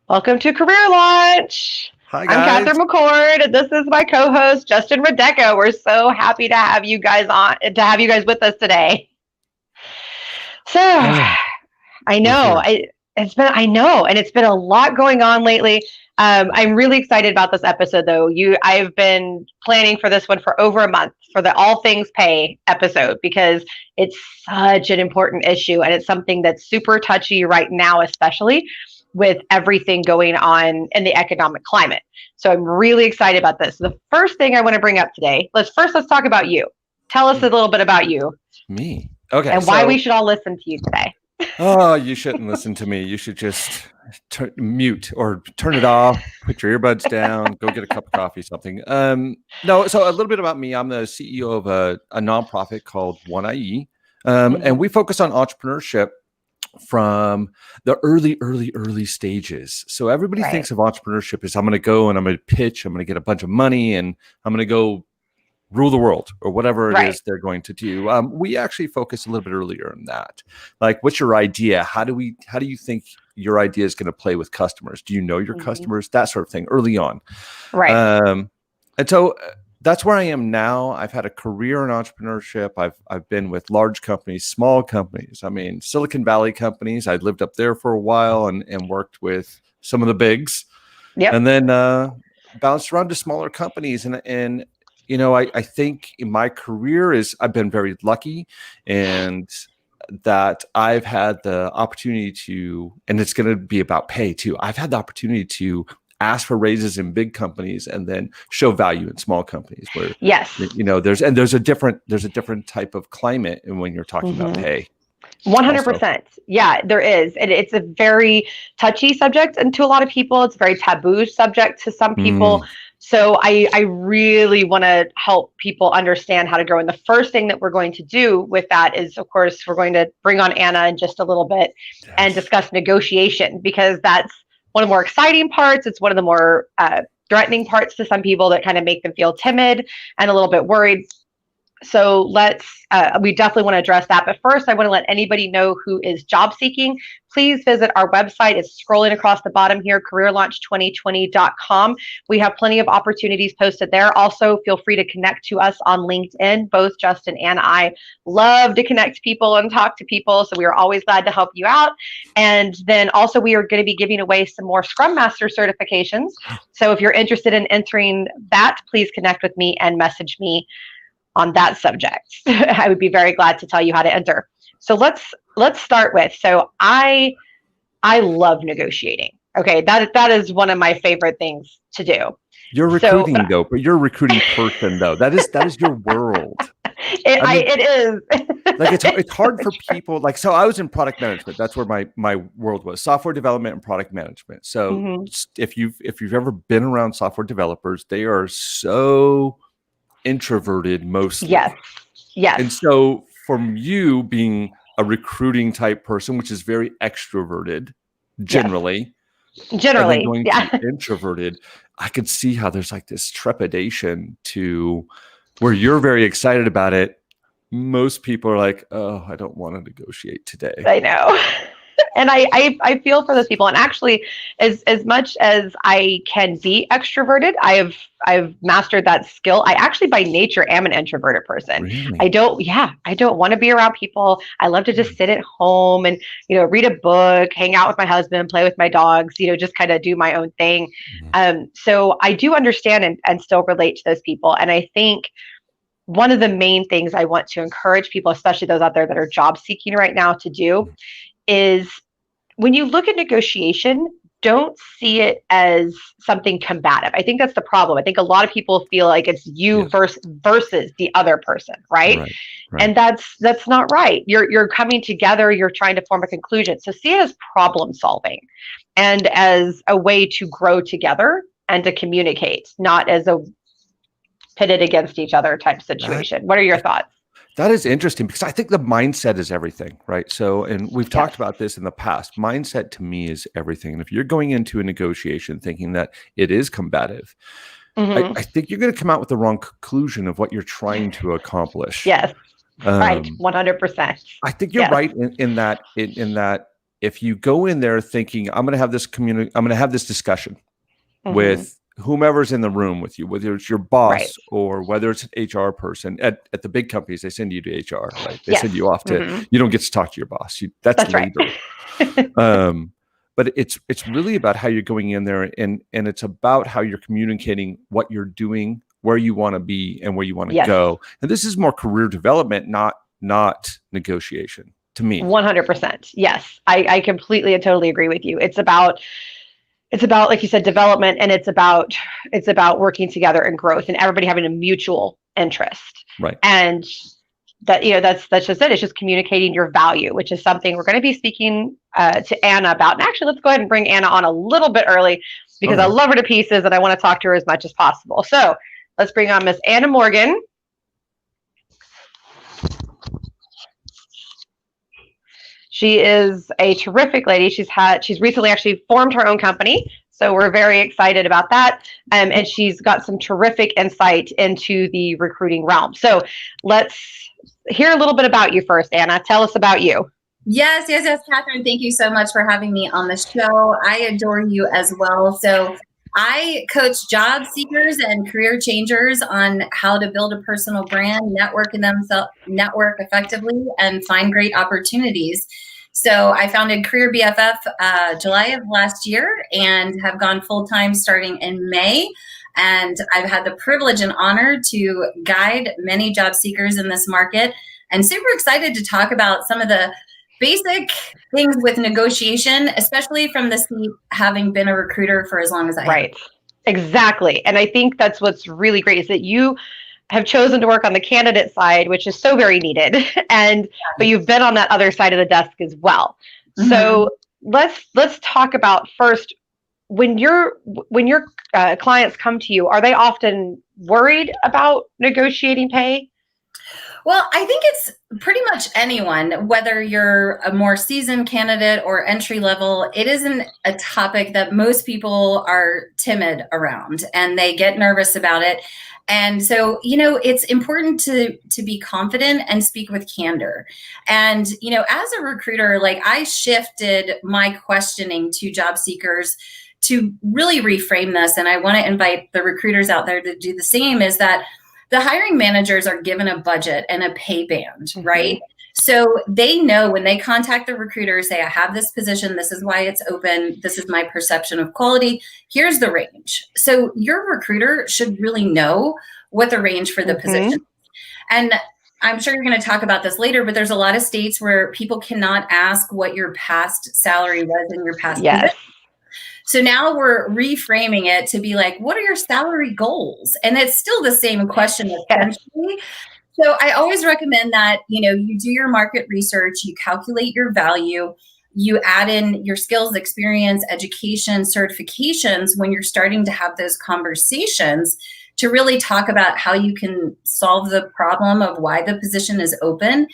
Welcome to Career Launch. Hi I'm guys. Catherine McCord, and this is my co-host Justin Radecka. We're so happy to have you guys with us today. So, Oh, I we're know here. and it's been a lot going on lately. I'm really excited about this episode, though. I've been planning for this one for over a month for the All Things Pay episode because it's such an important issue, and it's something that's super touchy right now, especially with everything going on in the economic climate. So I'm really excited about this. The first thing I want to bring up today, let's talk about you. Tell us a little bit about you Me. Okay, and why we so should all listen to you today. you shouldn't listen to me. You should just mute or turn it off, put your earbuds down, go get a cup of coffee, something. No, so a little bit about me. I'm the CEO of a nonprofit called One IE. And we focus on entrepreneurship from the early stages. So everybody Right. thinks of entrepreneurship as I'm going to go and I'm going to pitch, I'm going to get a bunch of money, and I'm going to go rule the world or whatever it Right. is they're going to do. We actually focus a little bit earlier on that. Like, what's your idea? How do you think your idea is going to play with customers? Do you know your customers? That sort of thing early on. Right. And so that's where I am now. I've had a career in entrepreneurship. I've been with large companies, small companies. I mean, Silicon Valley companies. I lived up there for a while and worked with some of the bigs, Yep. and then bounced around to smaller companies. And I think in my career I've been very lucky, and that I've had the opportunity to, and it's going to be about pay too. I've had the opportunity to ask for raises in big companies and then show value in small companies where, Yes. there's a different type of climate and when you're talking about pay also. 100%. Yeah, there is. And it's a very touchy subject. And to a lot of people, it's a very taboo subject to some people. Mm, So I really want to help people understand how to grow. And the first thing that we're going to do with that is, of course, we're going to bring on Anna in just a little bit and yes. discuss negotiation, because that's one of the more exciting parts. It's one of the more threatening parts to some people that kind of make them feel timid and a little bit worried. So we definitely want to address that. But first, I want to let anybody know who is job seeking. Please visit our website. It's scrolling across the bottom here, careerlaunch2020.com. We have plenty of opportunities posted there. Also, feel free to connect to us on LinkedIn. Both Justin and I love to connect people and talk to people. So we are always glad to help you out. And then also, we are going to be giving away some more Scrum Master certifications. So if you're interested in entering that, please connect with me and message me on that subject. I would be very glad to tell you how to enter. So let's start with, so I love negotiating. Okay, that is one of my favorite things to do. You're So recruiting though, but you're a recruiting person though. That is your world. I mean, it is. like it's hard for people. Like, so I was in product management. That's where my world was: software development and product management. So Mhm. if you've ever been around software developers, they are so introverted mostly. Yes. Yes. And so from you being a recruiting type person, which is very extroverted Yes. generally, and then Generally. going to Yeah. introverted, I could see how there's like this trepidation to where you're very excited about it. Most people are like, oh, I don't want to negotiate today. I know. And I feel for those people. And actually, as much as I can be extroverted, I've mastered that skill. I actually by nature am an introverted person. Really? I don't want to be around people. I love to just sit at home and, read a book, hang out with my husband, play with my dogs, just kind of do my own thing. So I do understand and still relate to those people. And I think one of the main things I want to encourage people, especially those out there that are job seeking right now, to do is when you look at negotiation, don't see it as something combative. I think that's the problem. I think a lot of people feel like it's you Yeah. versus the other person, right? Right. And Right. that's not right. You're coming together, you're trying to form a conclusion. So see it as problem solving and as a way to grow together and to communicate, not as a pitted against each other type That situation. What are your thoughts? That is interesting because I think the mindset is everything, right? So, and we've Yes. talked about this in the past. Mindset to me is everything. And if you're going into a negotiation thinking that it is combative, Hmm. I think you're going to come out with the wrong conclusion of what you're trying to accomplish. Yes. Right. Um, 100%. I think you're Yes. right in that if you go in there thinking, I'm going to have this discussion with whomever's in the room with you, whether it's your boss or whether it's an HR person at the big companies, they send you to HR, right? They send you off to, you don't get to talk to your boss. That's labor. Right. But it's really about how you're going in there, and it's about how you're communicating what you're doing, where you want to be, and where you want to go. And this is more career development, not negotiation, to me. 100%. Yes, I completely and totally agree with you. It's about, like you said, development, and it's about working together and growth, and everybody having a mutual interest. Right. And that, that's just it. It's just communicating your value, which is something we're going to be speaking to Anna about. And actually, let's go ahead and bring Anna on a little bit early, because I love her to pieces and I want to talk to her as much as possible. So let's bring on Miss Anna Morgan. She is a terrific lady. She's recently actually formed her own company, so we're very excited about that. And she's got some terrific insight into the recruiting realm. So let's hear a little bit about you first, Anna. Tell us about you. Yes, Catherine. Thank you so much for having me on the show. I adore you as well. So I coach job seekers and career changers on how to build a personal brand, network effectively, and find great opportunities. So I founded Career BFF July of last year and have gone full-time starting in May. And I've had the privilege and honor to guide many job seekers in this market, and super excited to talk about some of the basic things with negotiation, especially from the seat having been a recruiter for as long as I have. Right. Exactly. And I think that's what's really great is that you have chosen to work on the candidate side, which is so very needed. But you've been on that other side of the desk as well. So let's talk about first, when your clients come to you, are they often worried about negotiating pay? Well, I think it's pretty much anyone, whether you're a more seasoned candidate or entry level. It isn't a topic that most people are timid around, and they get nervous about it. And so, it's important to be confident and speak with candor. And, as a recruiter, I shifted my questioning to job seekers to really reframe this. And I want to invite the recruiters out there to do the same, is that the hiring managers are given a budget and a pay band, right? So they know when they contact the recruiter, say, I have this position, this is why it's open, this is my perception of quality, here's the range. So your recruiter should really know what the range for the position. And I'm sure you're going to talk about this later, but there's a lot of states where people cannot ask what your past salary was in your past position. So now we're reframing it to be like, what are your salary goals? And it's still the same question essentially. So I always recommend that, you do your market research, you calculate your value, you add in your skills, experience, education, certifications when you're starting to have those conversations to really talk about how you can solve the problem of why the position is open.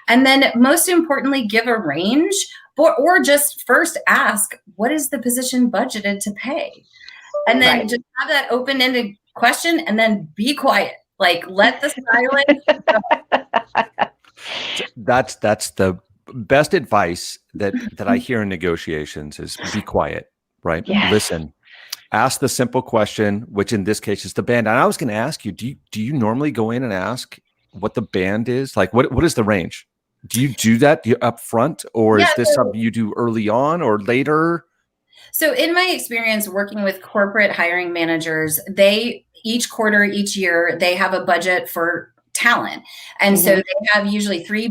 And then most importantly, give a range. Or just first ask, what is the position budgeted to pay? And then just have that open-ended question, and then be quiet. Let the silence go. That's the best advice that I hear in negotiations is be quiet, right? Yes. Listen, ask the simple question, which in this case is the band. And I was going to ask you, do you normally go in and ask what the band is? What is the range? Do you do that up front, or is this something you do early on or later? So in my experience working with corporate hiring managers, each quarter, each year, they have a budget for talent. And so they have usually three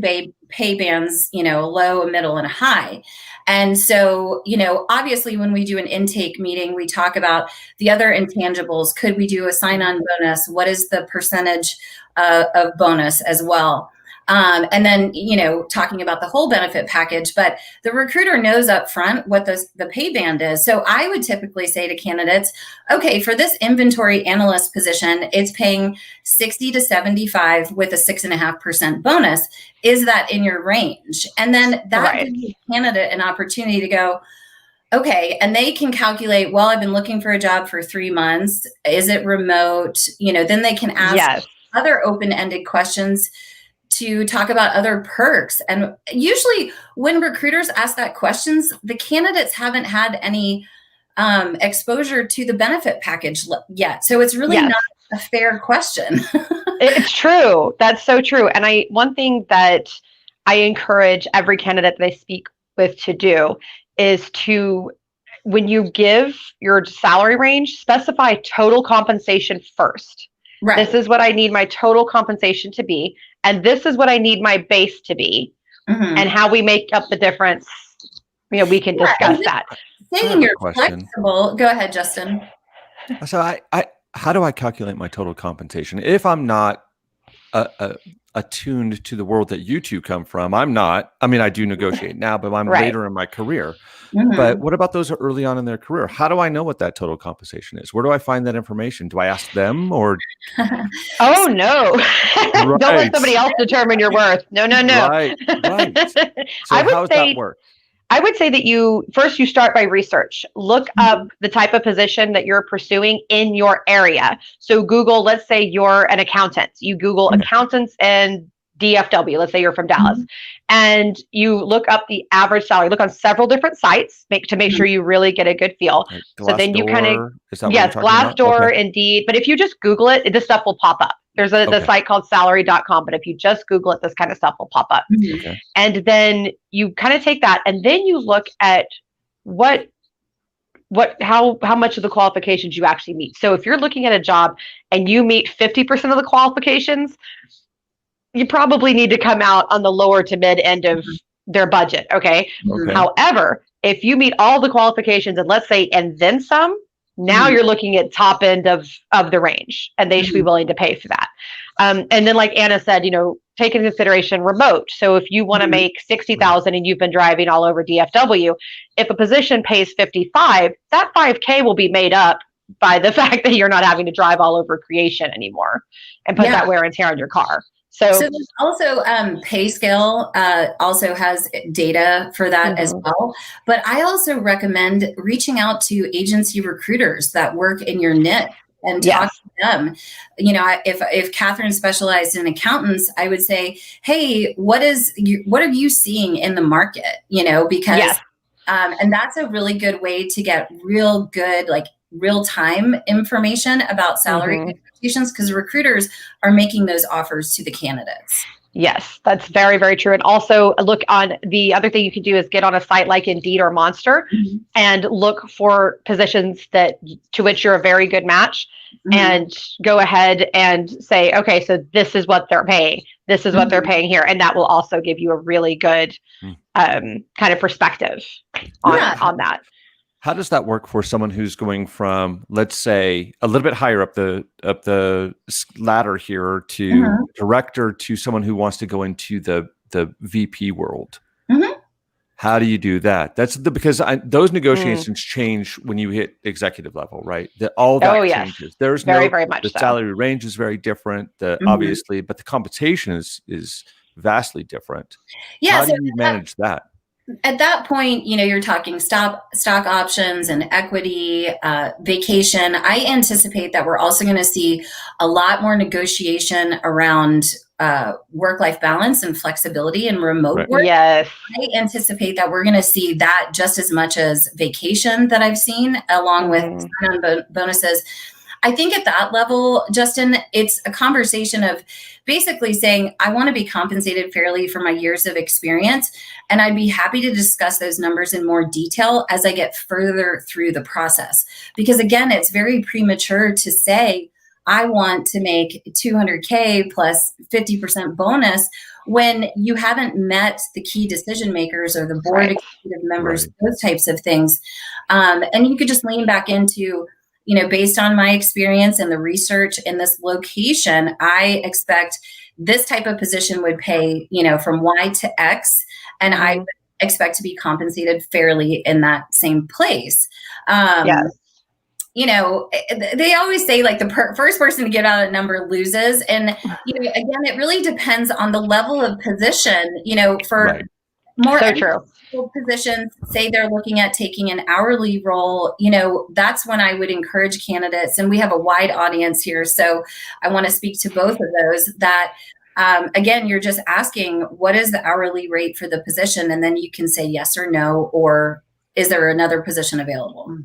pay bands, a low, a middle, and a high. And so, obviously when we do an intake meeting, we talk about the other intangibles. Could we do a sign-on bonus? What is the percentage of bonus as well? And then, talking about the whole benefit package, but the recruiter knows up front what the pay band is. So I would typically say to candidates, okay, for this inventory analyst position, it's paying 60 to 75 with a 6.5% bonus. Is that in your range? And then that gives the candidate an opportunity to go, okay, and they can calculate, well, I've been looking for a job for 3 months. Is it remote? Then they can ask other open-ended questions to talk about other perks. And usually when recruiters ask that questions, the candidates haven't had any exposure to the benefit package yet. So it's really not a fair question. It's true. That's so true. And one thing that I encourage every candidate that I speak with to do is to, when you give your salary range, specify total compensation first. Right. This is what I need my total compensation to be. And this is what I need my base to be. Mm-hmm. And how we make up the difference, we can discuss that. Saying you're flexible. Go ahead, Justin. So how do I calculate my total compensation? If I'm not attuned to the world that you two come from, I do negotiate now, but I'm later in my career. Mm-hmm. But what about those early on in their career? How do I know what that total compensation is? Where do I find that information? Do I ask them or? Oh, no. Right. Don't let somebody else determine your worth. No. Right. So how does that work? I would say that you start by research. Look up the type of position that you're pursuing in your area. So Google, let's say you're an accountant. You Google accountants in DFW. Let's say you're from Dallas. And you look up the average salary. Look on several different sites to make sure you really get a good feel. Like so then you kind of, Glassdoor, okay. Indeed. But if you just Google it, this stuff will pop up. There's the site called salary.com, but if you just Google it, this kind of stuff will pop up. Okay. And then you kind of take that and then you look at how much of the qualifications you actually meet. So if you're looking at a job and you meet 50% of the qualifications, you probably need to come out on the lower to mid end of their budget. Okay. However, if you meet all the qualifications and let's say, and then some, now you're looking at top end of the range and they should be willing to pay for that. And then like Anna said, take into consideration remote. So if you want to make 60,000 and you've been driving all over DFW, if a position pays 55, that 5K will be made up by the fact that you're not having to drive all over Creation anymore and put that wear and tear on your car. So there's also PayScale also has data for that as well. But I also recommend reaching out to agency recruiters that work in your niche and talk to them. If Catherine specialized in accountants, I would say, hey, what are you seeing in the market? Because and that's a really good way to get real good, like real-time information about salary expectations because recruiters are making those offers to the candidates. Yes, that's very, very true. And also look on the other thing you can do is get on a site like Indeed or Monster and look for positions to which you're a very good match and go ahead and say, okay, so this is what they're paying. This is what they're paying here. And that will also give you a really good kind of perspective on that. How does that work for someone who's going from, let's say, a little bit higher up the ladder here to director to someone who wants to go into the VP world? How do you do that? Because those negotiations change when you hit executive level, right? All that changes. There's very much the so. Salary range is very different, obviously, but the compensation is vastly different. Yeah, how do you manage that? At that point, you're talking stock options and equity, vacation. I anticipate that we're also going to see a lot more negotiation around work-life balance and flexibility and remote work. Yes. I anticipate that we're going to see that just as much as vacation that I've seen, along with sign-on bonuses. I think at that level, Justin, it's a conversation of basically saying, I want to be compensated fairly for my years of experience. And I'd be happy to discuss those numbers in more detail as I get further through the process. Because again, it's very premature to say, I want to make 200K plus 50% bonus when you haven't met the key decision makers or the board executive members, those types of things. And you could just lean back into, based on my experience and the research in this location, I expect this type of position would pay, from Y to X, and I would expect to be compensated fairly in that same place. They always say like the first person to get out a number loses. And, again, it really depends on the level of position, for more positions, say they're looking at taking an hourly role, that's when I would encourage candidates. And we have a wide audience here, so I want to speak to both of those, that Again, you're just asking, what is the hourly rate for the position? And then you can say yes or no, or is there another position available?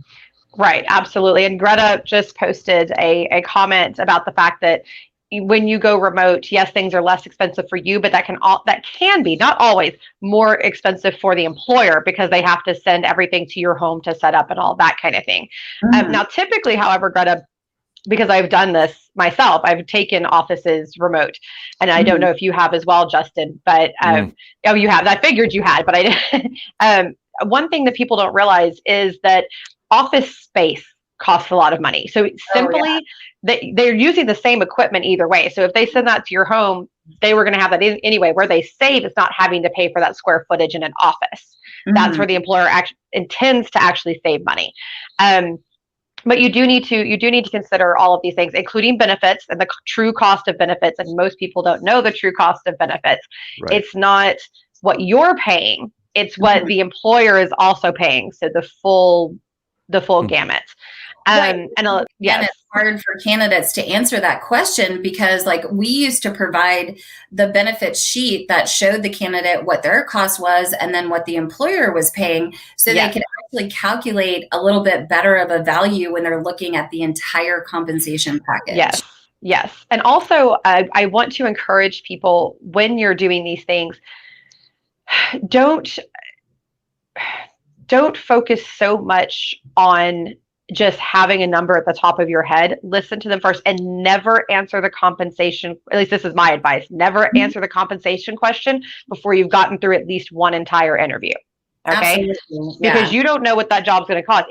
Right, absolutely. And Greta just posted a comment about the fact that when you go remote, yes, things are less expensive for you, but that can be, not always, more expensive for the employer because they have to send everything to your home to set up and all that kind of thing. Now, typically, however, Greta, because I've done this myself, I've taken offices remote, and I don't know if you have as well, Justin, but oh, you have. I figured you had, but I didn't. One thing that people don't realize is that office space costs a lot of money. So simply, they're using the same equipment either way. So if they send that to your home, they were going to have that anyway. Where they save is not having to pay for that square footage in an office. That's where the employer intends to actually save money. But you do need to consider all of these things, including benefits and the true cost of benefits. And most people don't know the true cost of benefits. Right. It's not what you're paying; it's what the employer is also paying. So the full gamut. And it's hard for candidates to answer that question because, like, we used to provide the benefits sheet that showed the candidate what their cost was and then what the employer was paying, so they could actually calculate a little bit better of a value when they're looking at the entire compensation package. Yes. And also, I want to encourage people, when you're doing these things, don't focus so much on just having a number at the top of your head. Listen to them first and never answer the compensation. At least this is my advice. Never answer the compensation question before you've gotten through at least one entire interview. Okay. Absolutely. Because you don't know what that job's going to cost.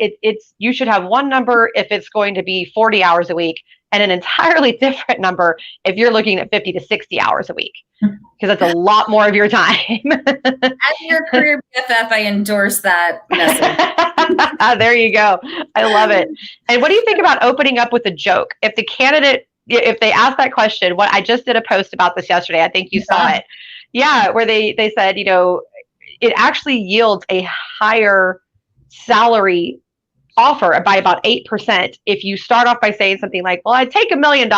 You should have one number if it's going to be 40 hours a week and an entirely different number if you're looking at 50 to 60 hours a week. Because that's a lot more of your time. As your career BFF, I endorse that message. There you go. I love it. And what do you think about opening up with a joke? If they ask that question, I just did a post about this yesterday. I think you saw it. Yeah, where they said, it actually yields a higher salary offer by about 8% if you start off by saying something like, well, I'd take $1 million,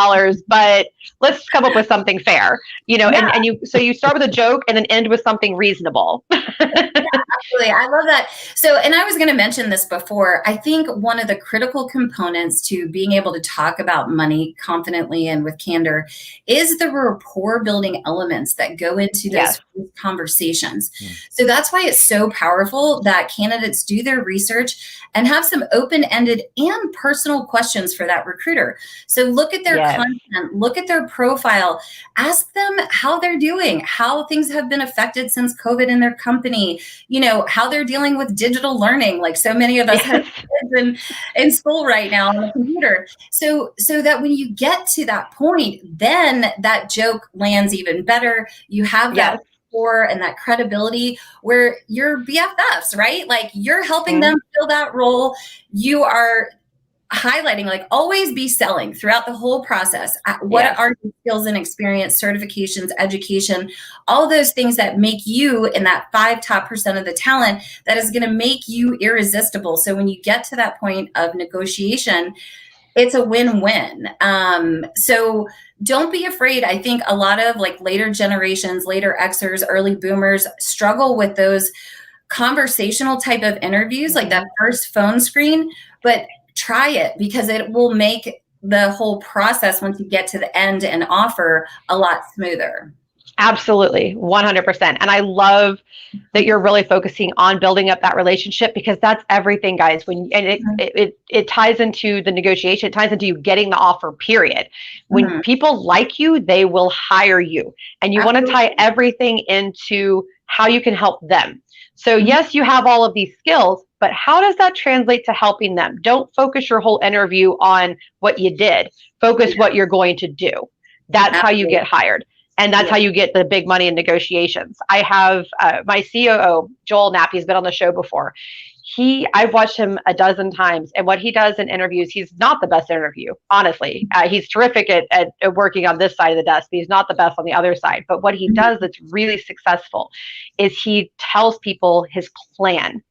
but let's come up with something fair, and you start with a joke and then end with something reasonable. Absolutely. I love that. So, and I was going to mention this before, I think one of the critical components to being able to talk about money confidently and with candor is the rapport building elements that go into those conversations. So that's why it's so powerful that candidates do their research and have some open-ended and personal questions for that recruiter. So look at their content, look at their profile, ask them how they're doing, how things have been affected since COVID in their company, how they're dealing with digital learning, like so many of us have kids in school right now on the computer. So that when you get to that point, then that joke lands even better. You have that rapport and that credibility where you're BFFs, right? Like you're helping them fill that role. You are highlighting, like, always be selling throughout the whole process. What are your skills and experience, certifications, education, all those things that make you in that 5 top % of the talent that is going to make you irresistible. So when you get to that point of negotiation, it's a win-win. So don't be afraid. I think a lot of like later generations, later Xers, early boomers struggle with those conversational type of interviews, like that first phone screen, but try it because it will make the whole process once you get to the end and offer a lot smoother. Absolutely. 100%. And I love that you're really focusing on building up that relationship because that's everything, guys. It ties into the negotiation. It ties into you getting the offer, period. When people like you, they will hire you. And you want to tie everything into how you can help them. So yes, you have all of these skills, but how does that translate to helping them? Don't focus your whole interview on what you did. Focus what you're going to do. That's how you get hired. And that's how you get the big money in negotiations. I have my COO, Joel Knapp, he's been on the show before. I've watched him a dozen times, and what he does in interviews, he's not the best interview, honestly. He's terrific at working on this side of the desk, but he's not the best on the other side. But what he does that's really successful is he tells people his plan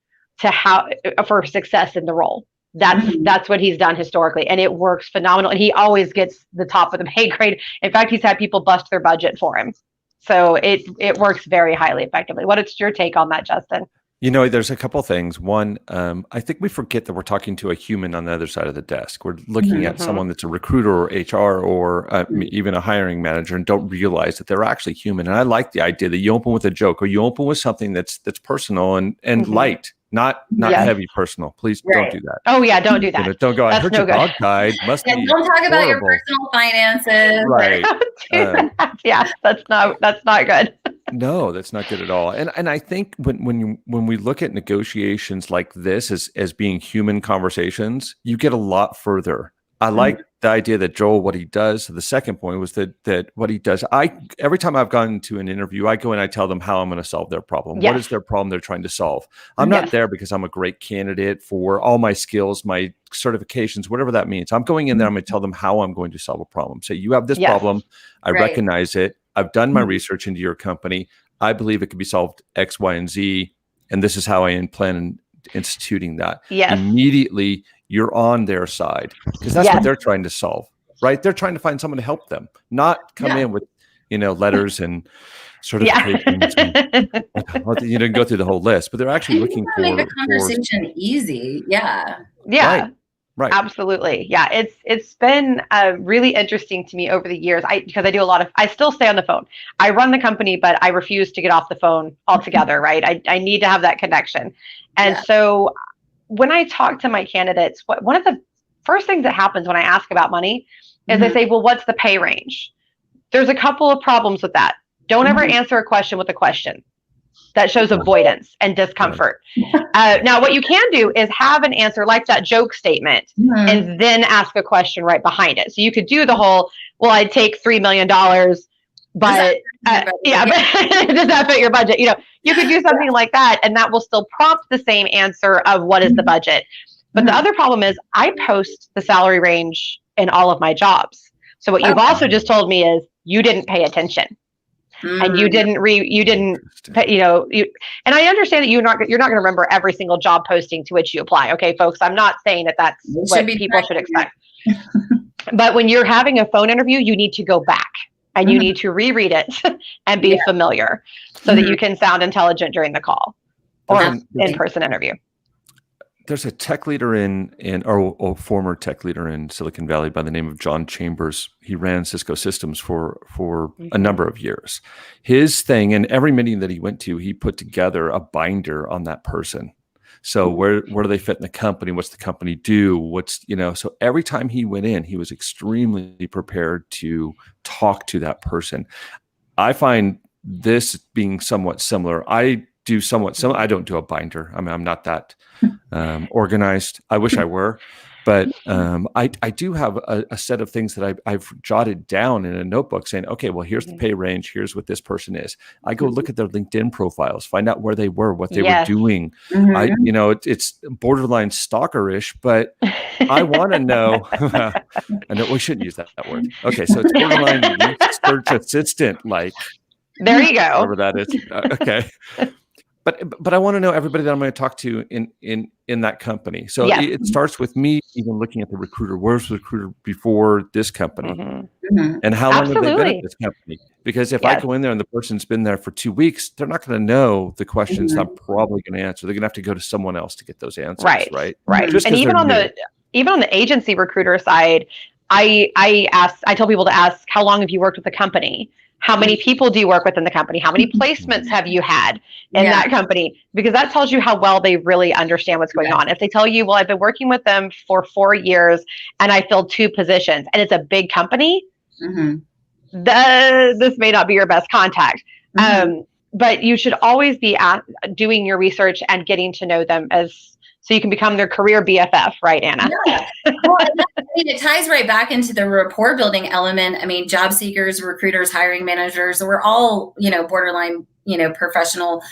for success in the role. That's what he's done historically, and it works phenomenal. And he always gets the top of the pay grade. In fact, he's had people bust their budget for him. So it works very highly effectively. What is your take on that, Justin? There's a couple things. One, I think we forget that we're talking to a human on the other side of the desk. We're looking at someone that's a recruiter or HR or even a hiring manager, and don't realize that they're actually human. And I like the idea that you open with a joke, or you open with something that's personal and light, not heavy personal. Please don't do that. Oh yeah, don't do that. Don't go, I heard your dog died. Must be don't talk about your horrible. personal finances. Right. That's not good. No, that's not good at all. And I think when we look at negotiations like this as being human conversations, you get a lot further. I like the idea that Joel, what he does. The second point was that what he does. Every time I've gone to an interview, I go and I tell them how I'm going to solve their problem. What is their problem they're trying to solve? I'm not there because I'm a great candidate for all my skills, my certifications, whatever that means. I'm going in there. I'm going to tell them how I'm going to solve a problem. So you have this problem. I recognize it. I've done my research into your company. I believe it could be solved X, Y, and Z. And this is how I plan on instituting that. Immediately, you're on their side because that's what they're trying to solve, right? They're trying to find someone to help them, not come in with, letters and certifications. And, you didn't go through the whole list, but they're actually looking for make the conversation easy. Yeah. Right. Absolutely. Yeah. It's been really interesting to me over the years. Because I do I still stay on the phone. I run the company, but I refuse to get off the phone altogether. Right. I need to have that connection. And so when I talk to my candidates, one of the first things that happens when I ask about money is they say, well, what's the pay range? There's a couple of problems with that. Don't ever answer a question with a question. That shows avoidance and discomfort. Now, what you can do is have an answer like that joke statement and then ask a question right behind it. So you could do the whole, well, I'd take $3 million, but does that fit your budget? You could do something like that, and that will still prompt the same answer of what is the budget. But the other problem is I post the salary range in all of my jobs. So what you've also just told me is you didn't pay attention. And you didn't and I understand that you're not going to remember every single job posting to which you apply. Okay, folks, I'm not saying that that's what people should expect. But when you're having a phone interview, you need to go back and you need to reread it and be familiar so that you can sound intelligent during the call or in-person interview. There's a tech leader or former tech leader in Silicon Valley by the name of John Chambers. He ran Cisco Systems for a number of years. His thing, and every meeting that he went to, he put together a binder on that person. So where do they fit in the company? What's the company do? So every time he went in, he was extremely prepared to talk to that person. I find this being somewhat similar. I do somewhat similar. I don't do a binder. I mean, I'm not that organized. I wish I were, but I do have a set of things that I've jotted down in a notebook saying, okay, well, here's the pay range. Here's what this person is. I go look at their LinkedIn profiles, find out where they were, what they were doing. It's borderline stalkerish, but I want to know. I know we shouldn't use that word. Okay, so it's borderline research assistant, like. There you go. Whatever that is. Okay. But I want to know everybody that I'm going to talk to in that company. So it starts with me even looking at the recruiter. Where's the recruiter before this company? And how long have they been at this company? Because if I go in there and the person's been there for 2 weeks, they're not going to know the questions I'm probably going to answer. They're going to have to go to someone else to get those answers. Right. Just and even on the agency recruiter side, I tell people to ask, how long have you worked with the company? How many people do you work with in the company? How many placements have you had in that company? Because that tells you how well they really understand what's going on. If they tell you, well, I've been working with them for 4 years and I filled 2 positions and it's a big company, this may not be your best contact. But you should always be doing your research and getting to know them so you can become their career BFF, right, Anna? Yeah. Well, it ties right back into the rapport building element. I mean, job seekers, recruiters, hiring managers, we're all, borderline, professional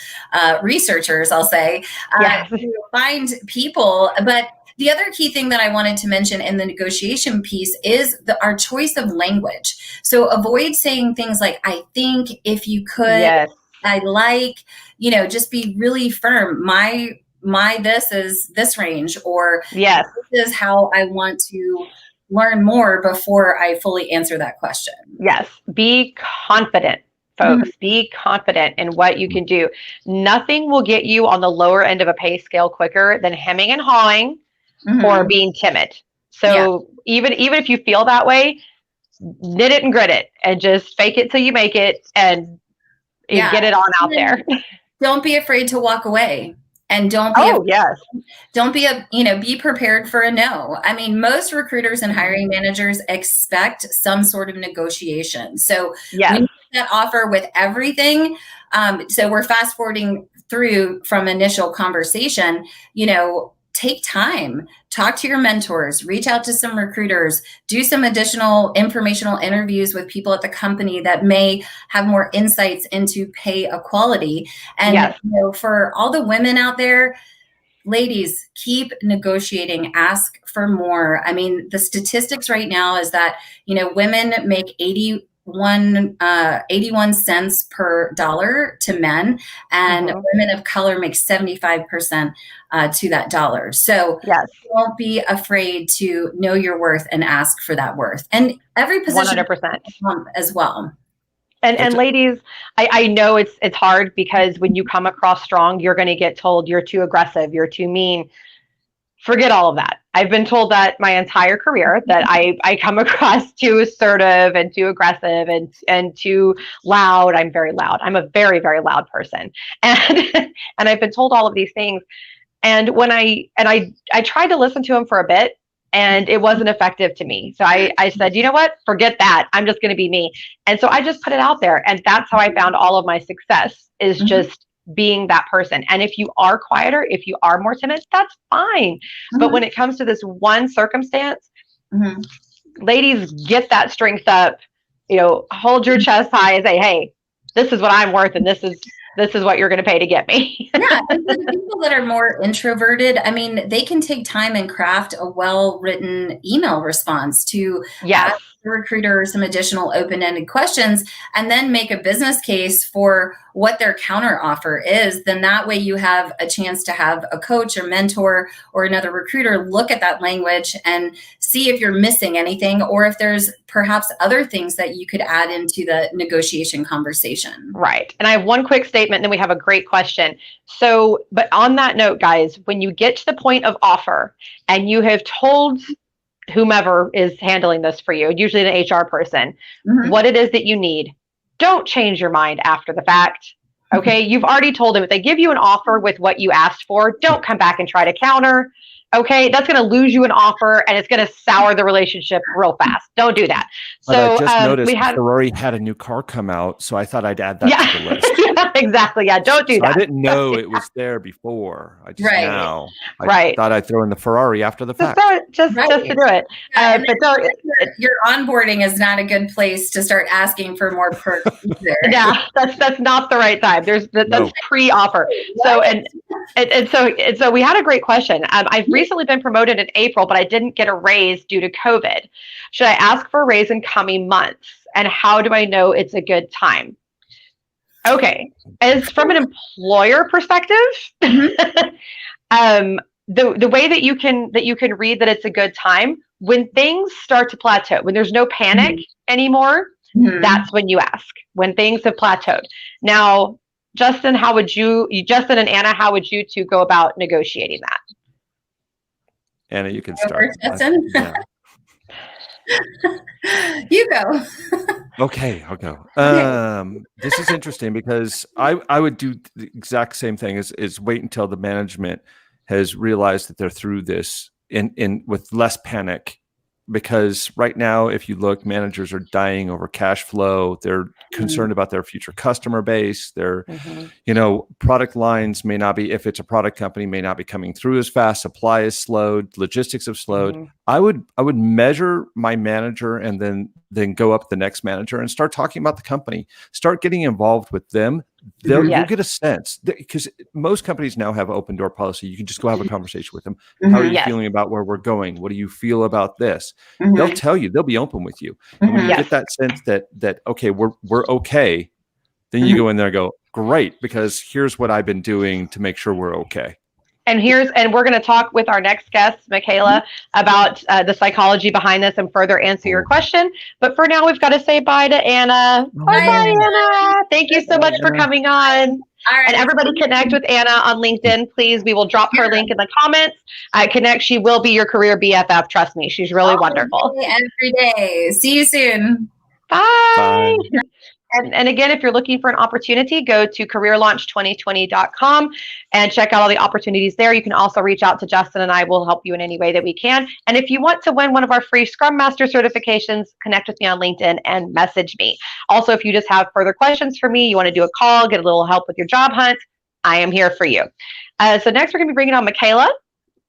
researchers, I'll say, to find people. But the other key thing that I wanted to mention in the negotiation piece is our choice of language. So avoid saying things like, I think, if you could, I like, just be really firm. this is this range, or Yes. this is how I want to learn more before I fully answer that question. Yes. Be confident, folks. Be confident in what you can do. Nothing will get you on the lower end of a pay scale quicker than hemming and hawing or being timid. So even if you feel that way, knit it and grit it and just fake it till you make it and get it on out there. Don't be afraid to walk away. And don't be prepared for a no. I mean, most recruiters and hiring managers expect some sort of negotiation. So we make that offer with everything. So we're fast forwarding through from initial conversation, take time, talk to your mentors, reach out to some recruiters, do some additional informational interviews with people at the company that may have more insights into pay equality. And for all the women out there, ladies, keep negotiating, ask for more. I mean, the statistics right now is that, women make 81 cents per dollar to men, and women of color make 75% to that dollar. So don't be afraid to know your worth and ask for that worth. And every position 100% as well. And ladies, I know it's hard because when you come across strong, you're going to get told you're too aggressive, you're too mean. Forget all of that. I've been told that my entire career that I come across too assertive and too aggressive and too loud. I'm very loud. I'm a very, very loud person. And I've been told all of these things. And when I tried to listen to him for a bit, and it wasn't effective to me. So I said, you know what? Forget that. I'm just going to be me. And so I just put it out there. And that's how I found all of my success is just being that person. And if you are quieter, if you are more timid, that's fine. But when it comes to this one circumstance, ladies, get that strength up, hold your chest high and say, hey, this is what I'm worth. And this is what you're going to pay to get me. And for the people that are more introverted, I mean, they can take time and craft a well-written email response to ask the recruiter some additional open-ended questions and then make a business case for what their counter offer is. Then that way you have a chance to have a coach or mentor or another recruiter look at that language and see if you're missing anything or if there's perhaps other things that you could add into the negotiation conversation. Right. And I have one quick statement, and then we have a great question. So, but on that note, guys, when you get to the point of offer and you have told whomever is handling this for you, usually an HR person, what it is that you need, don't change your mind after the fact. Okay. You've already told them if they give you an offer with what you asked for, don't come back and try to counter. Okay, that's going to lose you an offer and it's going to sour the relationship real fast. Don't do that. But so I just noticed Ferrari had a new car come out, so I thought I'd add that to the list. Exactly. Yeah, don't do that. I didn't know it was there before. I just now. I thought I'd throw in the Ferrari after the fact. Just to do it. But don't. Your onboarding is not a good place to start asking for more perks either. Yeah, that's not the right time. That's pre-offer. So so we had a great question. I've recently been promoted in April, but I didn't get a raise due to COVID. Should I ask for a raise in coming months? And how do I know it's a good time? Okay, as from an employer perspective, the way that you can read that it's a good time when things start to plateau, when there's no panic anymore, that's when you ask. When things have plateaued. Now, Justin and Anna, how would you two go about negotiating that? Anna, you can start. Justin? You go. Okay, I'll go. This is interesting because I would do the exact same thing is wait until the management has realized that they're through this in with less panic. Because right now, if you look, managers are dying over cash flow. They're concerned about their future customer base. Their, product lines may not be, if it's a product company, may not be coming through as fast. Supply is slowed. Logistics have slowed. I would measure my manager and then go up the next manager and start talking about the company. Start getting involved with them. You'll get a sense because most companies now have open door policy. You can just go have a conversation with them. How are you feeling about where we're going? What do you feel about this? They'll tell you. They'll be open with you. And when you get that sense that okay, we're okay, then you go in there and go, great, because here's what I've been doing to make sure we're okay. And we're going to talk with our next guest, Michaela, about the psychology behind this and further answer your question. But for now, we've got to say bye to Anna. Bye, Anna. Thank you so much for coming on. All right. And everybody connect with Anna on LinkedIn, please. We will drop her link in the comments. Connect. She will be your career BFF. Trust me. She's really wonderful. Every day. See you soon. Bye. And again, if you're looking for an opportunity, go to careerlaunch2020.com and check out all the opportunities there. You can also reach out to Justin and I will help you in any way that we can. And if you want to win one of our free Scrum Master certifications, connect with me on LinkedIn and message me. Also, if you just have further questions for me, you want to do a call, get a little help with your job hunt, I am here for you. So next, we're going to be bringing on Michaela.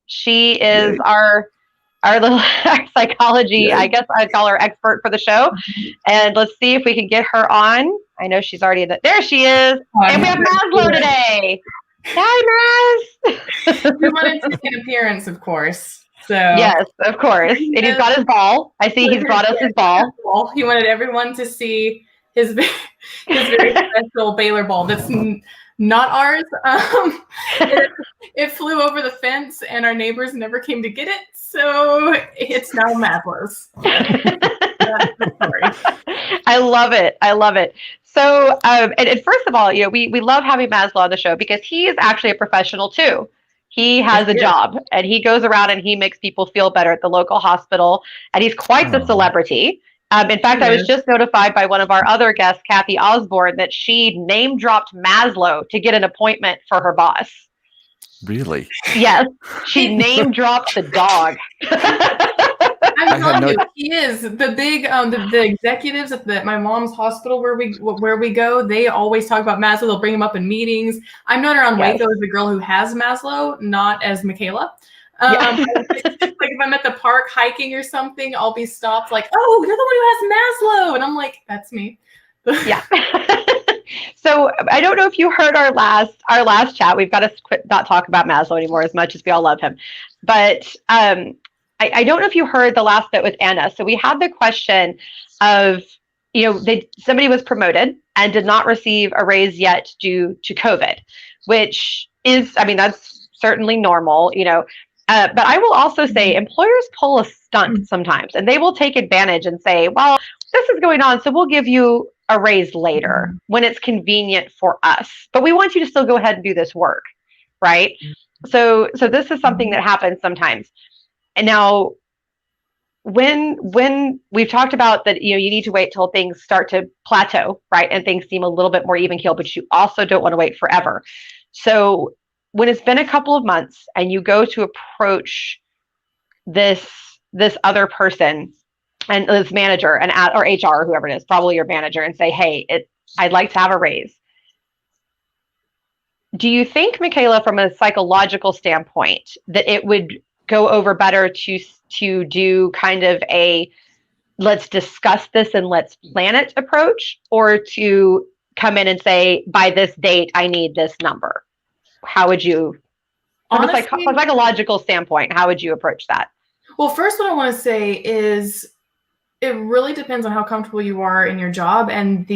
She is our psychology, I guess I'd call her expert for the show. And let's see if we can get her on. I know she's already there she is. And we have Maslow today. Hi, Maz. We wanted to make an appearance, of course. So yes, of course. And he's got his ball. I see he's brought us his ball. He wanted everyone to see his very special Baylor ball. That's not ours. It flew over the fence and our neighbors never came to get it. So it's now Maslow's. That's the story. I love it. I love it. So, and first of all, we love having Maslow on the show because he is actually a professional too. He has a job and he goes around and he makes people feel better at the local hospital. And he's quite the celebrity. In fact, I was just notified by one of our other guests, Kathy Osborne, that she name dropped Maslow to get an appointment for her boss. Really? Yes. She name dropped the dog. I'm telling you, he is the big the executives at my mom's hospital where we go. They always talk about Maslow. They'll bring him up in meetings. I'm known around Waco as the girl who has Maslow, not as Michaela. Like if I'm at the park hiking or something, I'll be stopped like, "Oh, you're the one who has Maslow," and I'm like, "That's me." Yeah. So I don't know if you heard our last chat. We've got to not talk about Maslow anymore as much as we all love him. But I don't know if you heard the last bit with Anna. So we had the question of, somebody was promoted and did not receive a raise yet due to COVID, which is, that's certainly normal, but I will also say employers pull a stunt sometimes and they will take advantage and say, well, this is going on, so we'll give you a raise later when it's convenient for us. But we want you to still go ahead and do this work, right? So this is something that happens sometimes. And now when we've talked about that, you need to wait till things start to plateau, right? And things seem a little bit more even keel, but you also don't want to wait forever. So when it's been a couple of months and you go to approach this other person and this manager or HR, whoever it is, probably your manager, and say, hey, I'd like to have a raise. Do you think, Michaela, from a psychological standpoint, that it would go over better to do kind of a let's discuss this and let's plan it approach, or to come in and say, by this date, I need this number? How would you, honestly, from a psychological standpoint, how would you approach that? Well, first, what I want to say is it really depends on how comfortable you are in your job and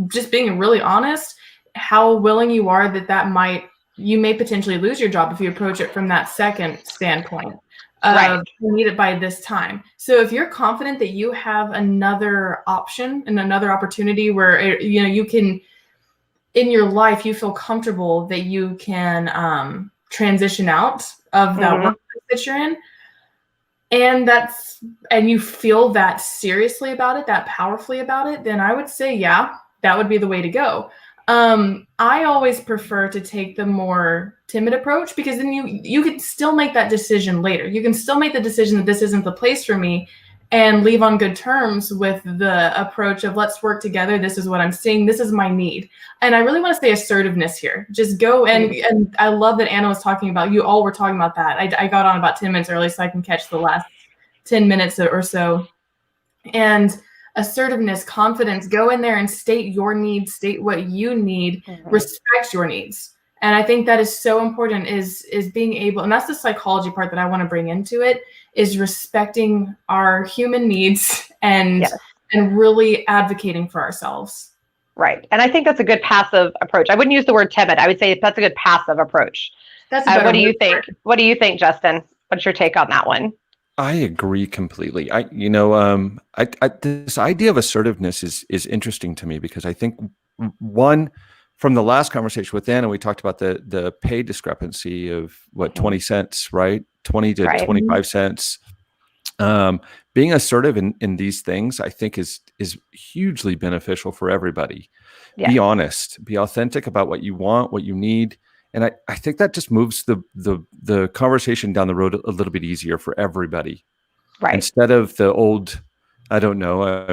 just being really honest, how willing you are that you may potentially lose your job if you approach it from that second standpoint. Right. You need it by this time. So if you're confident that you have another option and another opportunity where you can, in your life, you feel comfortable that you can transition out of that work that you're in, and you feel that seriously about it, that powerfully about it, then I would say, yeah, that would be the way to go. I always prefer to take the more timid approach, because then you could still make that decision later. You can still make the decision that this isn't the place for me and leave on good terms with the approach of let's work together. This is what I'm seeing. This is my need. And I really want to say assertiveness here. Just go and I love that Anna was talking about, you all were talking about that. I got on about 10 minutes early so I can catch the last 10 minutes or so. And assertiveness, confidence, go in there and state your needs, state what you need, respect your needs. And I think that is so important is being able, and that's the psychology part that I want to bring into it, is respecting our human needs and really advocating for ourselves. Right. And I think that's a good passive approach. I wouldn't use the word timid. I would say that's a good passive approach. That's a better what do you word for think? it. What do you think, Justin? What's your take on that one? I agree completely. This idea of assertiveness is interesting to me because I think one, from the last conversation with Anna, we talked about the pay discrepancy of what 20 cents, right? 20 to Right. 25 cents. Being assertive in these things, I think is hugely beneficial for everybody. Yes. Be honest, be authentic about what you want, what you need. And I think that just moves the conversation down the road a little bit easier for everybody. Right. Instead of the old, I don't know,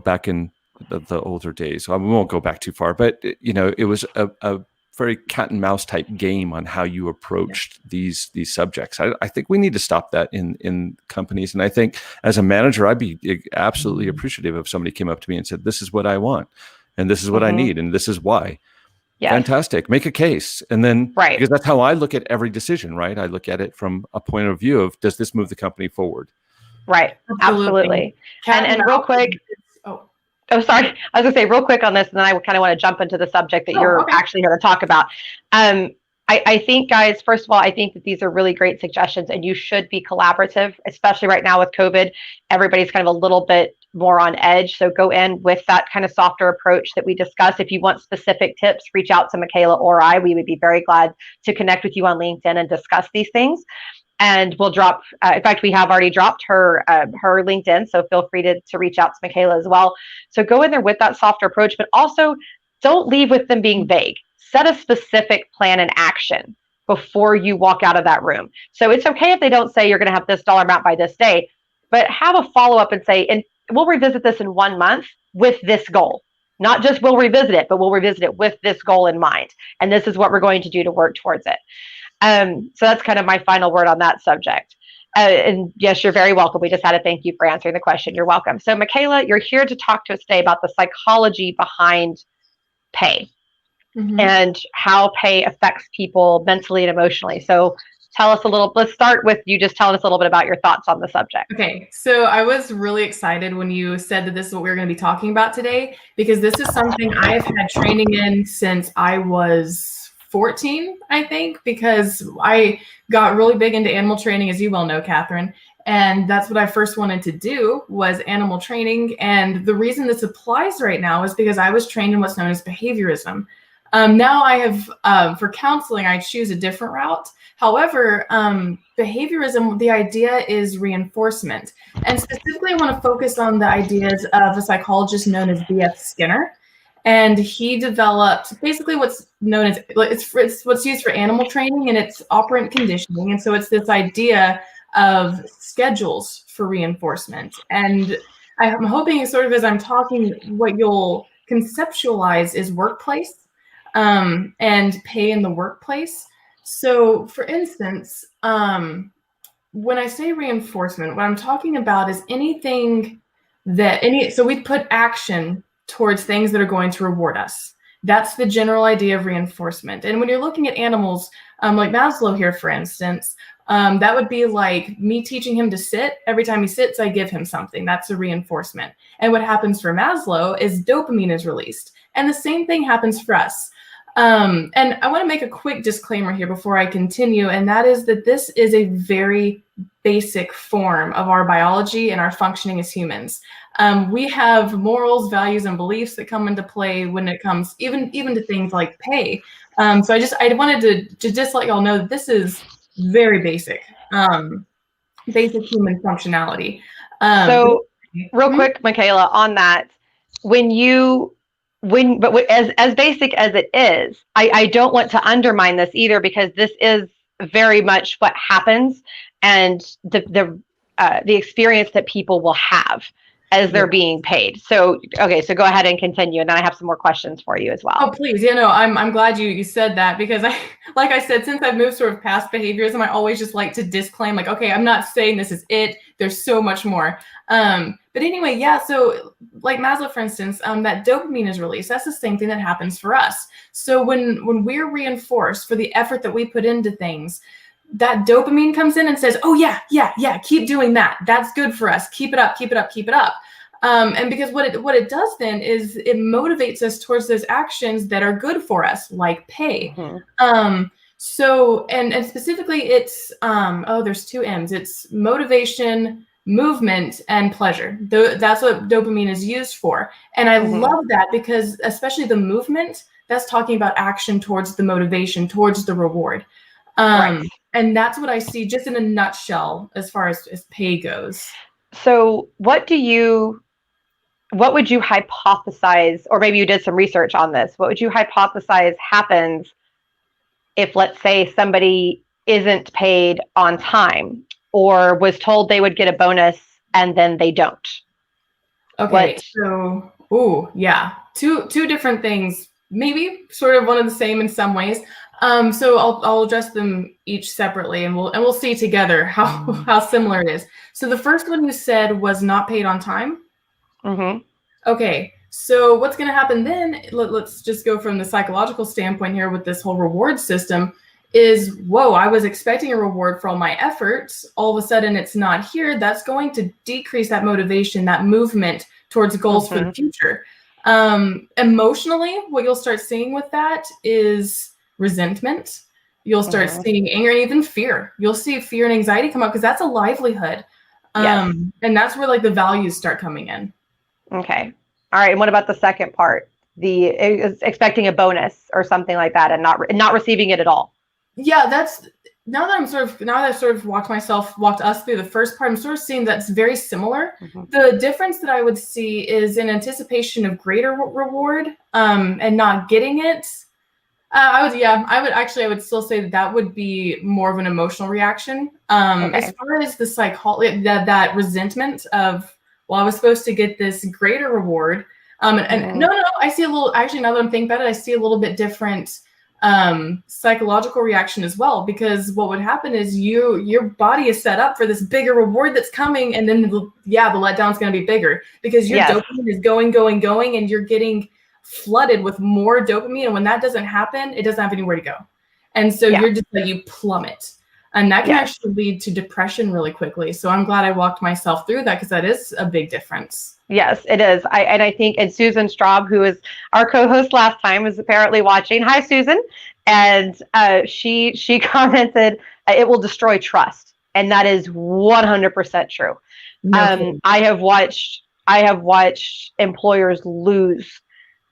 back in the older days, we won't go back too far, but it was a very cat and mouse type game on how you approached these subjects. I think we need to stop that in companies. And I think as a manager, I'd be absolutely appreciative if somebody came up to me and said, this is what I want, and this is what I need, and this is why. Yes. Fantastic. Make a case. And then, because that's how I look at every decision, right? I look at it from a point of view of, does this move the company forward? Right. Absolutely. And real quick, sorry. I was gonna say real quick on this, and then I kind of want to jump into the subject that you're actually here to talk about. I think, guys, first of all, I think that these are really great suggestions, and you should be collaborative, especially right now with COVID. Everybody's kind of a little bit more on edge. So go in with that kind of softer approach that we discussed. If you want specific tips, reach out to Michaela or I. We would be very glad to connect with you on LinkedIn and discuss these things. And we'll drop, in fact, we have already dropped her LinkedIn. So feel free to reach out to Michaela as well. So go in there with that softer approach, but also don't leave with them being vague. Set a specific plan and action before you walk out of that room. So it's okay if they don't say you're going to have this dollar amount by this day, but have a follow-up and say, and we'll revisit this in 1 month with this goal. Not just we'll revisit it, but we'll revisit it with this goal in mind. And this is what we're going to do to work towards it. So that's kind of my final word on that subject. And yes, you're very welcome. We just had to thank you for answering the question. You're welcome. So Michaela, you're here to talk to us today about the psychology behind pay and how pay affects people mentally and emotionally. So tell us let's start with you just telling us a little bit about your thoughts on the subject. Okay, so I was really excited when you said that this is what we were going to be talking about today, because this is something I've had training in since I was 14, I think, because I got really big into animal training, as you well know, Catherine. And that's what I first wanted to do was animal training. And the reason this applies right now is because I was trained in what's known as behaviorism. Now I have, for counseling, I choose a different route. However, behaviorism, the idea is reinforcement. And specifically, I want to focus on the ideas of a psychologist known as B.F. Skinner. And he developed basically what's known as, it's what's used for animal training, and it's operant conditioning. And so it's this idea of schedules for reinforcement. And I'm hoping sort of as I'm talking, what you'll conceptualize is workplace and pay in the workplace. So for instance, when I say reinforcement, what I'm talking about is anything so we put action towards things that are going to reward us. That's the general idea of reinforcement. And when you're looking at animals, like Maslow here, for instance, that would be like me teaching him to sit. Every time he sits, I give him something. That's a reinforcement. And what happens for Maslow is dopamine is released. And the same thing happens for us. And I want to make a quick disclaimer here before I continue, and that is that this is a very basic form of our biology and our functioning as humans. We have morals, values, and beliefs that come into play when it comes even to things like pay. So I wanted to just let y'all know that this is very basic, basic human functionality. So real quick, Michaela, on that, as basic as it is, I don't want to undermine this either, because this is very much what happens and the experience that people will have as they're being paid. So, okay, so go ahead and continue, and then I have some more questions for you as well. Oh, please. Yeah, no, I'm glad you said that, because like I said, since I've moved sort of past behaviorism, I always just like to disclaim, like, okay, I'm not saying this is it. There's so much more. But anyway, yeah, so like Maslow, for instance, that dopamine is released. That's the same thing that happens for us. So when we're reinforced for the effort that we put into things, that dopamine comes in and says, oh, yeah, keep doing that. That's good for us. Keep it up, keep it up, keep it up. And because what it does then is it motivates us towards those actions that are good for us, like pay. So, and specifically it's, there's two M's. It's motivation, movement, and pleasure. That's what dopamine is used for. And I love that because especially the movement, that's talking about action towards the motivation, towards the reward. And that's what I see just in a nutshell as far as pay goes. So what would you hypothesize, or maybe you did some research on this, what would you hypothesize happens if, let's say, somebody isn't paid on time or was told they would get a bonus and then they don't? Okay, so, two different things, maybe sort of one of the same in some ways. So I'll address them each separately, and we'll see together how similar it is. So the first one you said was not paid on time. Okay, so what's going to happen then? Let's just go from the psychological standpoint here with this whole reward system. Is, whoa, I was expecting a reward for all my efforts. All of a sudden, it's not here. That's going to decrease that motivation, that movement towards goals for the future. Emotionally, what you'll start seeing with that is resentment. You'll start seeing anger and even fear. You'll see fear and anxiety come up because that's a livelihood. And that's where like the values start coming in. Okay. All right. And what about the second part? The expecting a bonus or something like that and not receiving it at all. Yeah, that's now that I've sort of walked us through the first part, I'm sort of seeing that's very similar. The difference that I would see is in anticipation of greater reward and not getting it. I would still say that would be more of an emotional reaction. As far as the psychology, that resentment of, well, I was supposed to get this greater reward. No, I see a little, actually, now that I'm thinking about it, I see a little bit different psychological reaction as well, because what would happen is your body is set up for this bigger reward that's coming, and then the letdown's going to be bigger because your dopamine is going, and you're getting flooded with more dopamine, and when that doesn't happen, it doesn't have anywhere to go, and so you're just like, you plummet, and that can actually lead to depression really quickly. So I'm glad I walked myself through that because that is a big difference. Yes, it is. I think, and Susan Straub, who is our co-host last time, is apparently watching. Hi, Susan. And she commented, it will destroy trust. And that is 100% true. I have watched employers lose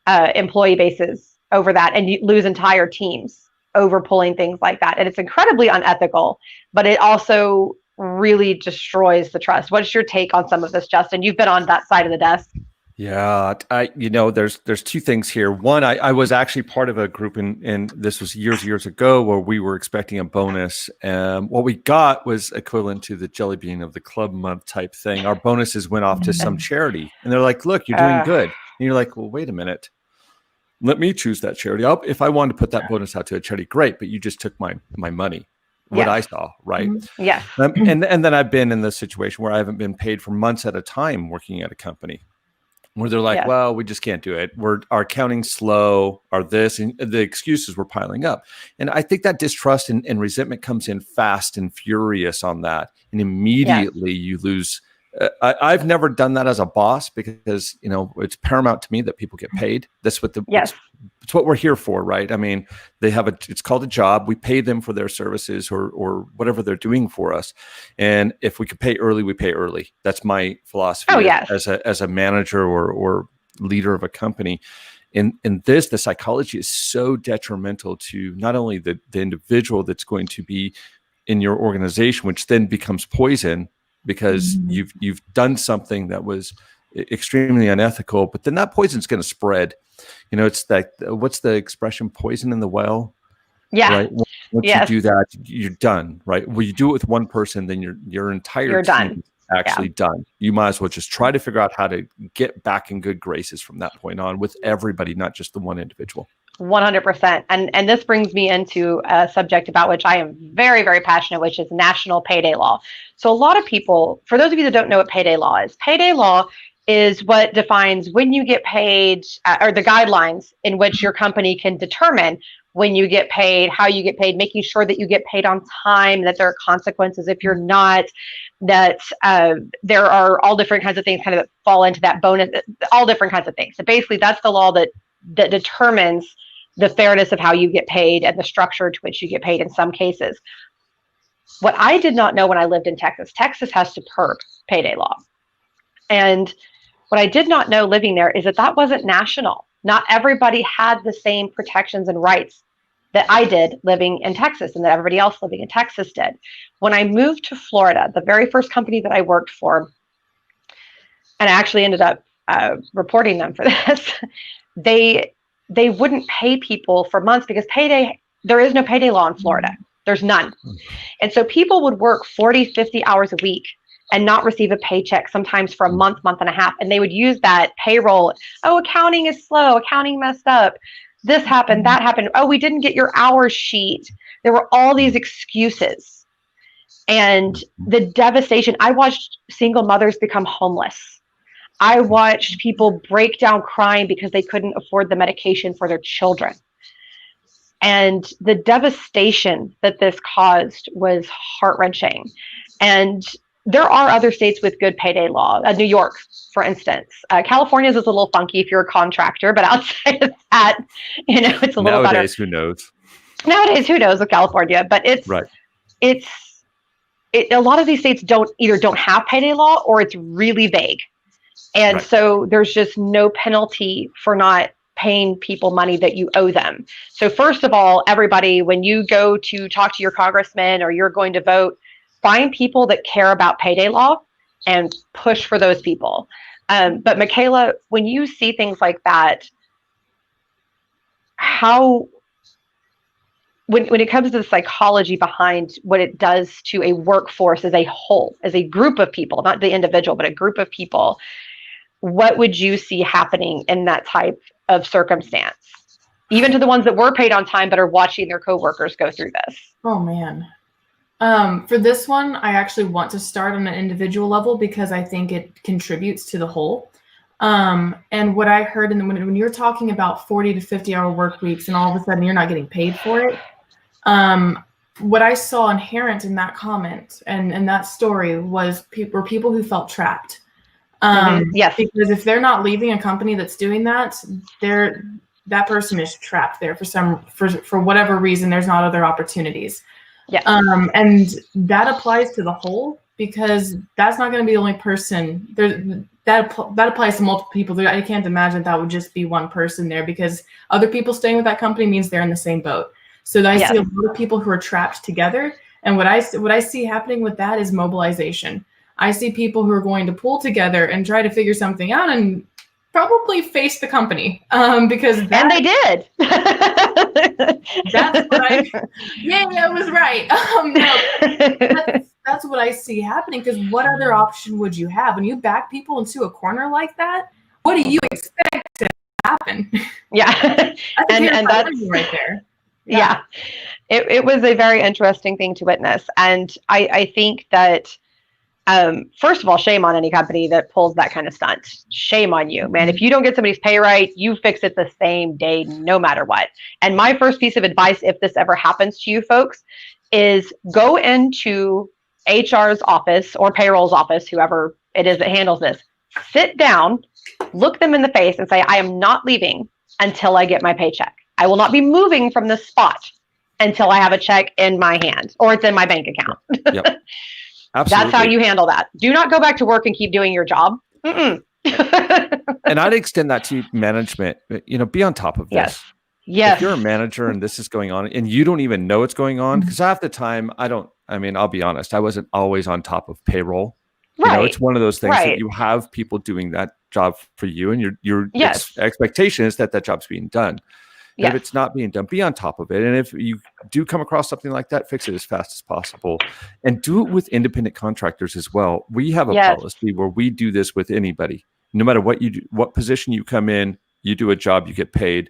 employee bases over that, and lose entire teams over pulling things like that. And it's incredibly unethical, but it also really destroys the trust. What's your take on some of this, Justin? You've been on that side of the desk. Yeah, there's two things here. One, I was actually part of a group, and this was years ago, where we were expecting a bonus. What we got was equivalent to the jelly bean of the club month type thing. Our bonuses went off to some charity, and they're like, "Look, you're doing good." And you're like, "Well, wait a minute. Let me choose that charity. If I wanted to put that bonus out to a charity, great, but you just took my money." What I saw, right? Yeah. And then I've been in this situation where I haven't been paid for months at a time working at a company, where they're like, well, we just can't do it. Our accounting's slow, or this, and the excuses were piling up. And I think that distrust and resentment comes in fast and furious on that. And immediately you lose. I've never done that as a boss because, it's paramount to me that people get paid. That's what it's what we're here for, right? I mean, it's called a job. We pay them for their services or whatever they're doing for us. And if we could pay early, we pay early. That's my philosophy as a manager or leader of a company. In this, the psychology is so detrimental to not only the individual that's going to be in your organization, which then becomes poison because you've done something that was extremely unethical, but then that poison's going to spread. It's like, what's the expression? Poison in the well. Yeah. Right. Once you do that, you're done. Right. Well, you do it with one person, then your entire team is actually done. You might as well just try to figure out how to get back in good graces from that point on with everybody, not just the one individual. 100%. And this brings me into a subject about which I am very, very passionate, which is national payday law. So a lot of people, for those of you that don't know what payday law is what defines when you get paid, or the guidelines in which your company can determine when you get paid, how you get paid, making sure that you get paid on time, that there are consequences if you're not, that there are all different kinds of things kind of that fall into that bonus, all different kinds of things. So basically that's the law that determines the fairness of how you get paid and the structure to which you get paid in some cases. What I did not know when I lived in Texas, Texas has superb payday law. And what I did not know living there is that that wasn't national. Not everybody had the same protections and rights that I did living in Texas and that everybody else living in Texas did. When I moved to Florida, the very first company that I worked for, and I actually ended up reporting them for this, they wouldn't pay people for months because there is no payday law in Florida. There's none. And so people would work 40, 50 hours a week and not receive a paycheck, sometimes for a month, month and a half. And they would use that payroll. Oh, accounting is slow. Accounting messed up. This happened, that happened. Oh, we didn't get your hours sheet. There were all these excuses. And the devastation. I watched single mothers become homeless. I watched people break down crying because they couldn't afford the medication for their children. And the devastation that this caused was heart-wrenching. And there are other states with good payday law. New York, for instance. California's is a little funky if you're a contractor, but outside of that, it's a little better. Nowadays, who knows? Nowadays, who knows with California? But it's right. A lot of these states either don't have payday law or it's really vague. And so there's just no penalty for not paying people money that you owe them. So first of all, everybody, when you go to talk to your congressman or you're going to vote, find people that care about payday law and push for those people. But Michaela, when you see things like that, when it comes to the psychology behind what it does to a workforce as a whole, as a group of people, not the individual, but a group of people, what would you see happening in that type of circumstance? Even to the ones that were paid on time but are watching their coworkers go through this. Oh, man. For this one, I actually want to start on an individual level because I think it contributes to the whole. And what I heard when you're talking about 40 to 50-hour work weeks and all of a sudden you're not getting paid for it, what I saw inherent in that comment and that story were people who felt trapped. Yes. Because if they're not leaving a company that's doing that, that person is trapped there for whatever reason. There's not other opportunities. Yeah. And that applies to the whole because that's not going to be the only person there. That applies to multiple people. I can't imagine that would just be one person there because other people staying with that company means they're in the same boat. So I see a lot of people who are trapped together. And what I see happening with that is mobilization. I see people who are going to pull together and try to figure something out and probably face the company because and they did. That's what I was right. No, that's what I see happening because what other option would you have when you back people into a corner like that? What do you expect to happen? Yeah, and that's right there. Yeah. It was a very interesting thing to witness, and I think that. First of all, shame on any company that pulls that kind of stunt. Shame on you, man. If you don't get somebody's pay right, you fix it the same day, no matter what. And my first piece of advice, if this ever happens to you folks, is go into HR's office or payroll's office, whoever it is that handles this. Sit down, look them in the face and say, I am not leaving until I get my paycheck. I will not be moving from this spot until I have a check in my hand or it's in my bank account. Yep. Absolutely. That's how you handle that. Do not go back to work and keep doing your job. And I'd extend that to management. Be on top of this. Yes. If you're a manager and this is going on and you don't even know what's going on, because half the time I'll be honest, I wasn't always on top of payroll. Right. It's one of those things that you have people doing that job for you and your expectation is that job's being done. And if it's not being done, be on top of it. And if you do come across something like that, fix it as fast as possible. And do it with independent contractors as well. We have a policy where we do this with anybody. No matter what you do, what position you come in, you do a job, you get paid.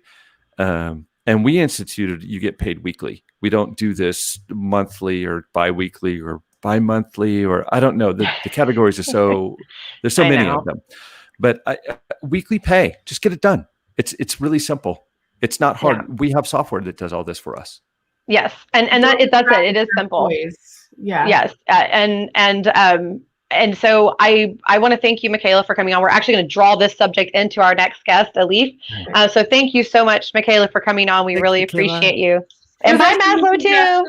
And we instituted, you get paid weekly. We don't do this monthly or bi-weekly or bi-monthly or I don't know. The categories are there's so many of them. But weekly pay, just get it done. It's really simple. It's not hard. Yeah. We have software that does all this for us. Yes, and that's it. It is simple. Yeah. Yes, and so I want to thank you, Michaela, for coming on. We're actually going to draw this subject into our next guest, Leif. So thank you so much, Michaela, for coming on. We really appreciate you. And bye, Maslow, too.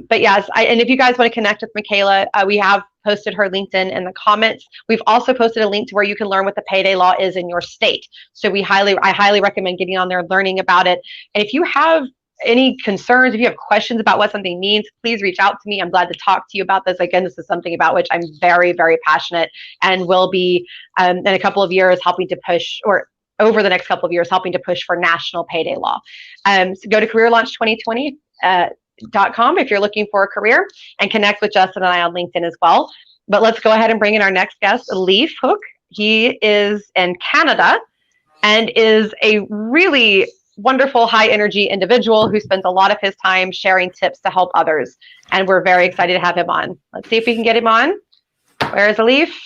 But yes, and if you guys want to connect with Michaela, we have posted her LinkedIn in the comments. We've also posted a link to where you can learn what the payday law is in your state. So I highly recommend getting on there and learning about it. And if you have any concerns, if you have questions about what something means, please reach out to me. I'm glad to talk to you about this. Again, this is something about which I'm very, very passionate and will be in a couple of years helping to push, or over the next couple of years, helping to push for national payday law. So go to careerlaunch2020.com if you're looking for a career, and connect with Justin and I on LinkedIn as well. But let's go ahead and bring in our next guest, Leif Hook. He is in Canada and is a really wonderful, high energy individual who spends a lot of his time sharing tips to help others. And we're very excited to have him on. Let's see if we can get him on. Where is Leif?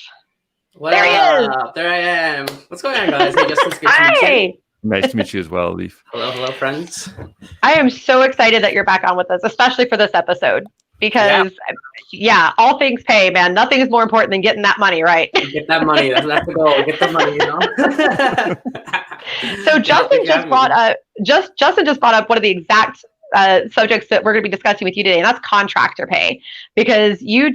There he is. There I am. What's going on, guys? Hey, Justin, good to meet you. Nice to meet you as well, Leif. Hello, friends. I am so excited that you're back on with us, especially for this episode, because all things pay, man. Nothing is more important than getting that money, right? Get that money. That's the goal. Get the money, So Justin just brought up one of the exact subjects that we're going to be discussing with you today, and that's contractor pay, because you've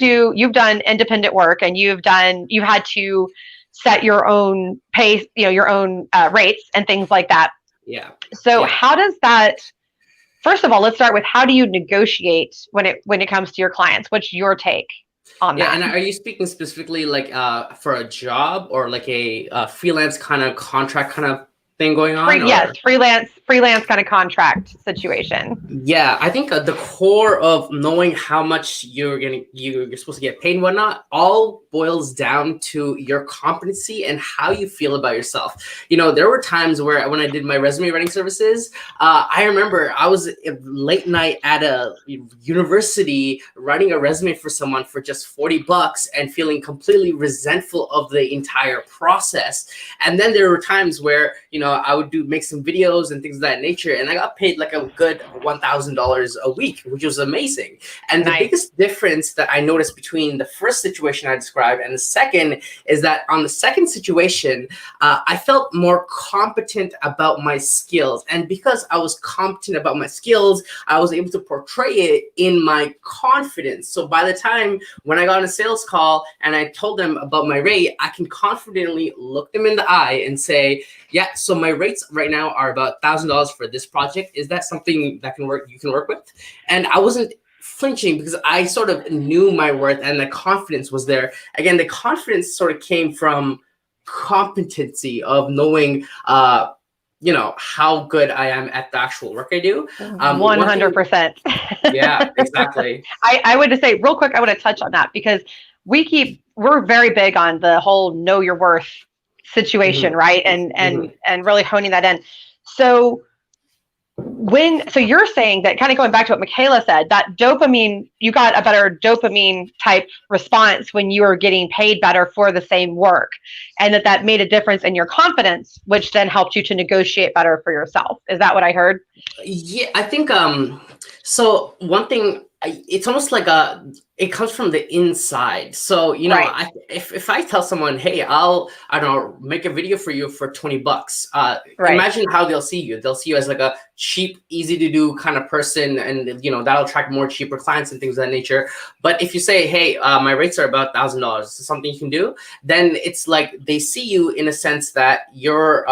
done independent work and you've had to set your own pay, your own rates and things like that. Yeah. So how does that? First of all, let's start with, how do you negotiate when it comes to your clients? What's your take on that? Yeah, and are you speaking specifically like for a job or like a freelance kind of contract kind of thing going on? Yes, freelance kind of contract situation. Yeah, I think the core of knowing how much you're supposed to get paid and whatnot all boils down to your competency and how you feel about yourself. There were times where when I did my resume writing services, I remember I was late night at a university writing a resume for someone for just $40 and feeling completely resentful of the entire process. And then there were times where I would make some videos and things of that nature, and I got paid like a good $1,000 a week, which was amazing. And the biggest difference that I noticed between the first situation I described and the second is that on the second situation, I felt more competent about my skills. And because I was competent about my skills, I was able to portray it in my confidence. So by the time when I got on a sales call and I told them about my rate, I can confidently look them in the eye and say, yeah, so my rates right now are about $1,000 for this project. Is that something that you can work with? And I wasn't flinching because I sort of knew my worth and the confidence was there. Again, the confidence sort of came from competency of knowing, how good I am at the actual work I do. 100%. Yeah, exactly. I would just say real quick, I want to touch on that because we're very big on the whole know your worth situation, right? And really honing that in. So you're saying that, kind of going back to what Michaela said, that dopamine, you got a better dopamine type response when you were getting paid better for the same work, and that made a difference in your confidence, which then helped you to negotiate better for yourself. Is that what I heard? Yeah, I think so one thing, it's almost like it comes from the inside. So, right. If I tell someone, hey, I don't know, make a video for you for $20, right. Imagine how they'll see you. They'll see you as like a cheap, easy to do kind of person. And, that'll attract more cheaper clients and things of that nature. But if you say, hey, my rates are about $1,000, is this something you can do? Then it's like they see you in a sense that you're,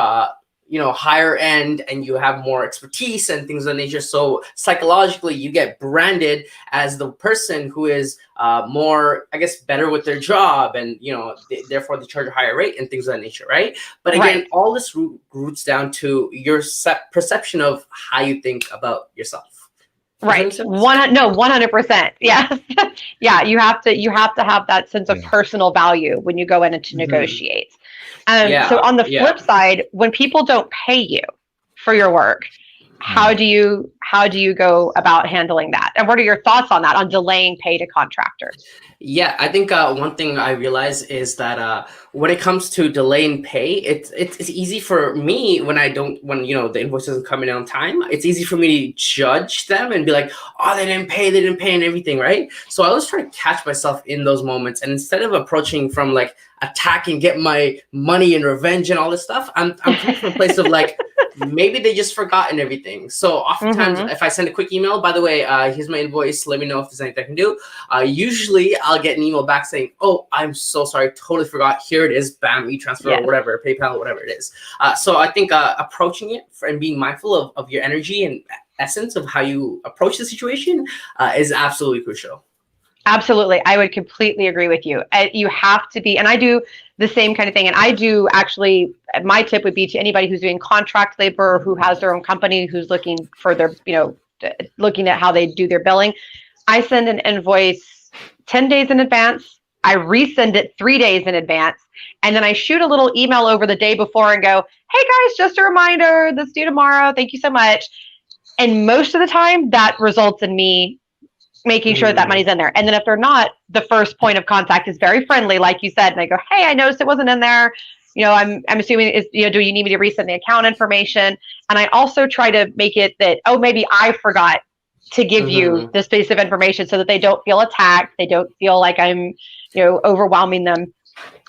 higher end and you have more expertise and things of that nature. So psychologically, you get branded as the person who is more, I guess, better with their job, and therefore they charge a higher rate and things of that nature, right? But again, all this roots down to your perception of how you think about yourself. Right. 100%. Yeah. Yeah. You have to have that sense of personal value when you go in to negotiate. So on the flip side, when people don't pay you for your work, How do you go about handling that? And what are your thoughts on that, on delaying pay to contractors? Yeah, I think one thing I realize is that when it comes to delaying pay, it's easy for me when the invoice doesn't come in on time. It's easy for me to judge them and be like, oh, they didn't pay and everything, right? So I always try to catch myself in those moments, and instead of approaching from like attack and get my money and revenge and all this stuff, I'm coming from a place of like, maybe they just forgotten everything. So oftentimes if I send a quick email, by the way, here's my invoice, let me know if there's anything I can do. Usually I'll get an email back saying, oh, I'm so sorry, totally forgot. Here it is, bam, e-transfer or whatever, PayPal, whatever it is. So I think approaching it and being mindful of your energy and essence of how you approach the situation is absolutely crucial. Absolutely. I would completely agree with you. You have to be, and I do the same kind of thing. And I do actually, my tip would be to anybody who's doing contract labor, who has their own company, who's looking for their, looking at how they do their billing. I send an invoice 10 days in advance. I resend it 3 days in advance. And then I shoot a little email over the day before and go, hey guys, just a reminder, this due tomorrow. Thank you so much. And most of the time that results in me making sure that money's in there. And then if they're not, the first point of contact is very friendly, like you said. And I go, hey, I noticed it wasn't in there. I'm assuming do you need me to resend the account information? And I also try to make it that, oh, maybe I forgot to give you this piece of information so that they don't feel attacked. They don't feel like I'm, overwhelming them.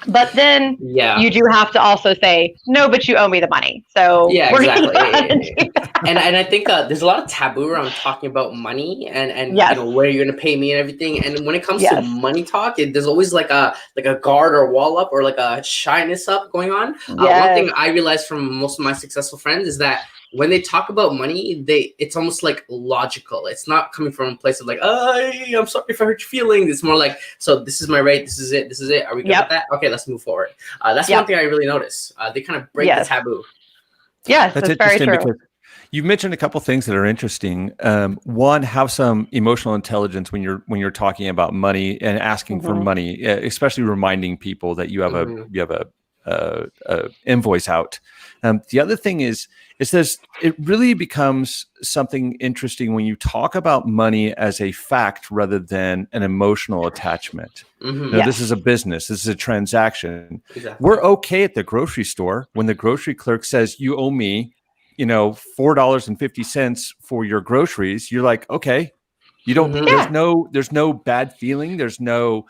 But then you do have to also say, no, but you owe me the money. So exactly. And I think there's a lot of taboo around talking about money and where you're going to pay me and everything. And when it comes to money talk, there's always like a guard or wall up or like a shyness up going on. One thing I realized from most of my successful friends is that when they talk about money, it's almost like logical. It's not coming from a place of like, oh, I'm sorry if I hurt your feelings. It's more like, so this is my rate. This is it. Are we good with that? Okay, let's move forward. That's one thing I really notice. They kind of break the taboo. Yes, that's very true. Because you've mentioned a couple things that are interesting. One, have some emotional intelligence when you're talking about money and asking for money, especially reminding people that you have a invoice out. The other thing is it really becomes something interesting when you talk about money as a fact rather than an emotional attachment. This is a business. This is a transaction. Exactly. We're okay at the grocery store when the grocery clerk says you owe me, $4.50 for your groceries. You're like, okay, you don't. There's no bad feeling. There's no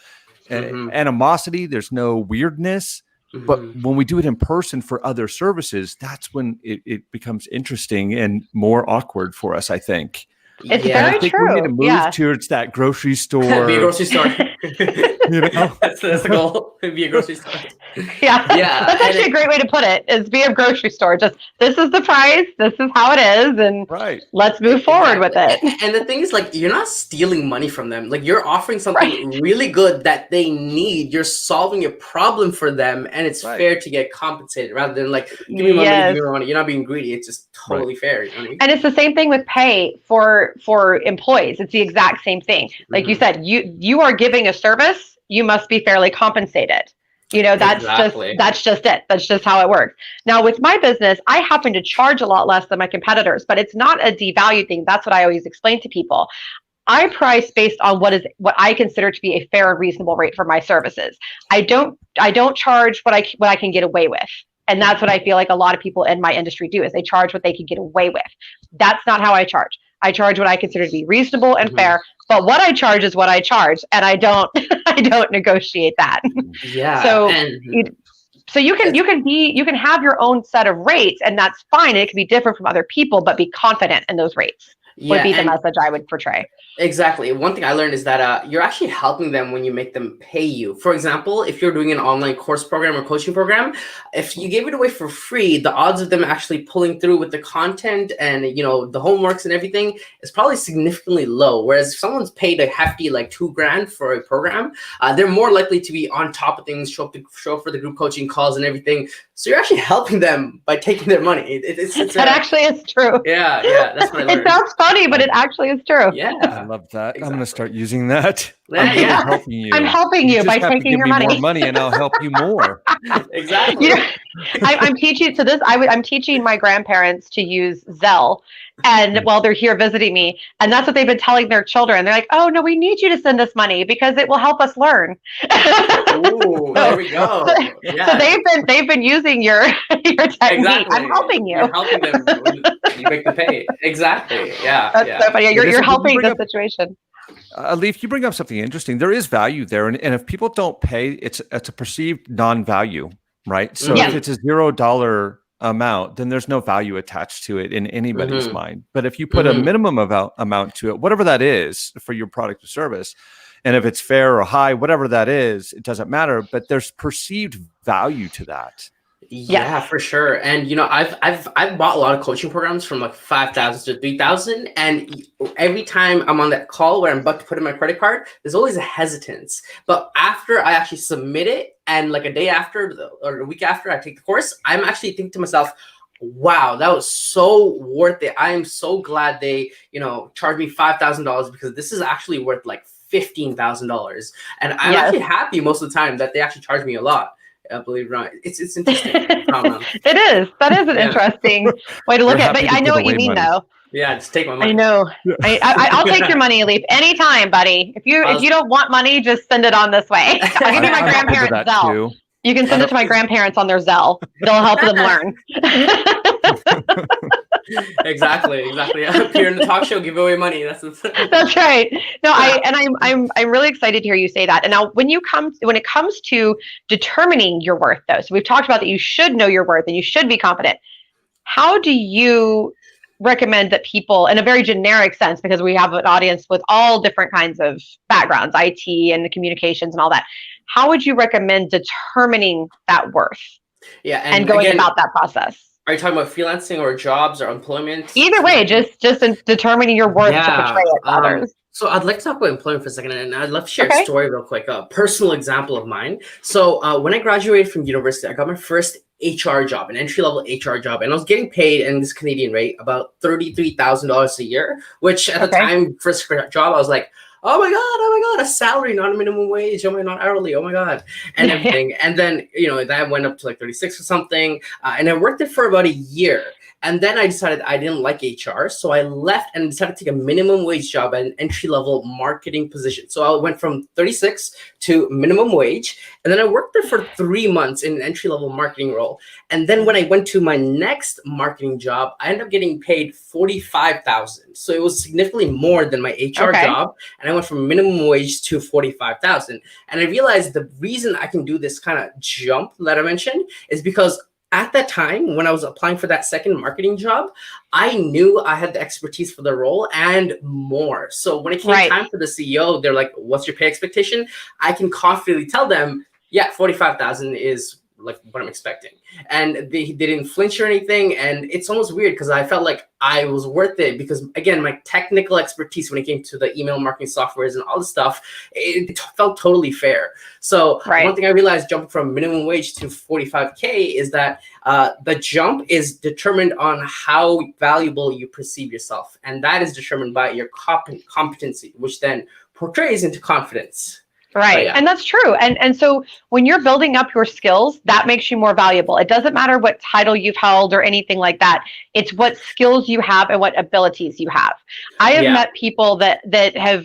animosity. There's no weirdness. But when we do it in person for other services, that's when it becomes interesting and more awkward for us, I think. It's very true. We need to move towards that grocery store. Be a grocery store. That's the goal. Be a grocery store. Yeah. That's actually a great way to put it, is be a grocery store. Just, this is the price. This is how it is. And let's move forward with it. And the thing is, like, you're not stealing money from them. Like, you're offering something really good that they need. You're solving a problem for them. And it's fair to get compensated rather than like, give me money, give me money. You're not being greedy. It's just totally fair. You know what I mean? And it's the same thing with pay for employees. It's the exact same thing. Like you said, you are giving a service. You must be fairly compensated. That's just it. That's just how it works. Now with my business, I happen to charge a lot less than my competitors, but it's not a devalued thing. That's what I always explain to people. I price based on what I consider to be a fair and reasonable rate for my services. I don't charge what I can get away with. And that's what I feel like a lot of people in my industry do, is they charge what they can get away with. That's not how I charge. I charge what I consider to be reasonable and fair, but what I charge is what I charge, and I don't negotiate that. Yeah. So you can have your own set of rates, and that's fine. And it can be different from other people, but be confident in those rates. Would be the message I would portray. Exactly. One thing I learned is that you're actually helping them when you make them pay you. For example, if you're doing an online course program or coaching program, if you gave it away for free, the odds of them actually pulling through with the content and the homeworks and everything is probably significantly low. Whereas if someone's paid a hefty like $2,000 for a program, they're more likely to be on top of things, show up for the group coaching calls and everything. So you're actually helping them by taking their money. That actually is true. Yeah, that's what I learned. It sounds funny, but it actually is true. Yeah, I love that. Exactly. I'm going to start using that. I'm helping you. I'm helping you by taking your money. More money, and I'll help you more. Exactly. I'm teaching. So I'm teaching my grandparents to use Zelle, and while they're here visiting me, and that's what they've been telling their children. They're like, "Oh no, we need you to send us money because it will help us learn." Ooh, there we go. Yeah. So they've been using your technique. Exactly. I'm helping you. You're helping them when you make the pay. Exactly. Yeah. That's so funny. You're helping the up, situation. Leif, you bring up something interesting. There is value there, and if people don't pay, it's a perceived non-value, right? So if it's a $0 amount, then there's no value attached to it in anybody's mind. But if you put a minimum amount to it, whatever that is for your product or service, and if it's fair or high, whatever that is, it doesn't matter. But there's perceived value to that. Yeah, for sure. And you know, I've bought a lot of coaching programs from like 5,000 to 3,000, and every time I'm on that call where I'm about to put in my credit card, there's always a hesitance. But after I actually submit it, and like a day after or a week after I take the course, I'm actually thinking to myself, wow, that was so worth it. I am so glad they, you know, charged me $5,000 because this is actually worth like $15,000. And I'm actually happy most of the time that they actually charge me a lot. Believe it or not, it's interesting. It is. That is an interesting way to look at it. But I know what you mean, though. Yeah, just take my money. I know. I'll take your money, Leif, anytime, buddy. If you don't want money, just send it on this way. I'll give you my grandparents' Zelle. You can send it to my grandparents on their Zelle. They'll help them learn. Exactly. Appear in the talk show, give away money. That's right. No, I'm really excited to hear you say that. And now, when it comes to determining your worth, though, so we've talked about that you should know your worth and you should be confident. How do you recommend that people, in a very generic sense, because we have an audience with all different kinds of backgrounds, IT and the communications and all that, how would you recommend determining that worth? Yeah, and going about that process? Are you talking about freelancing or jobs or employment? Either way, just in determining your worth to portray it to others. So I'd like to talk about employment for a second, and I'd love to share a story real quick, a personal example of mine. So when I graduated from university, I got my first HR job, an entry-level HR job, and I was getting paid in this Canadian rate about $33,000 a year, which at the time, first job, I was like, oh my God, a salary, not a minimum wage. Oh my, not hourly. Oh my God. And everything. And then, you know, that went up to like 36 or something. And I worked it for about a year. And then I decided I didn't like HR. So I left and decided to take a minimum wage job at an entry-level marketing position. So I went from 36 to minimum wage. And then I worked there for 3 months in an entry-level marketing role. And then when I went to my next marketing job, I ended up getting paid $45,000. So it was significantly more than my HR job. And I went from minimum wage to $45,000. And I realized the reason I can do this kind of jump that I mentioned is because at that time, when I was applying for that second marketing job, I knew I had the expertise for the role and more. So when it came time for the CEO, they're like, what's your pay expectation? I can confidently tell them, yeah, 45,000 is like what I'm expecting. And they didn't flinch or anything. And it's almost weird because I felt like I was worth it because, again, my technical expertise when it came to the email marketing softwares and all this stuff, it felt totally fair. So one thing I realized jumping from minimum wage to 45K is that the jump is determined on how valuable you perceive yourself. And that is determined by your competency, which then portrays into confidence. Right. And that's true. And so when you're building up your skills, that makes you more valuable. It doesn't matter what title you've held or anything like that. It's what skills you have and what abilities you have. I have met people that have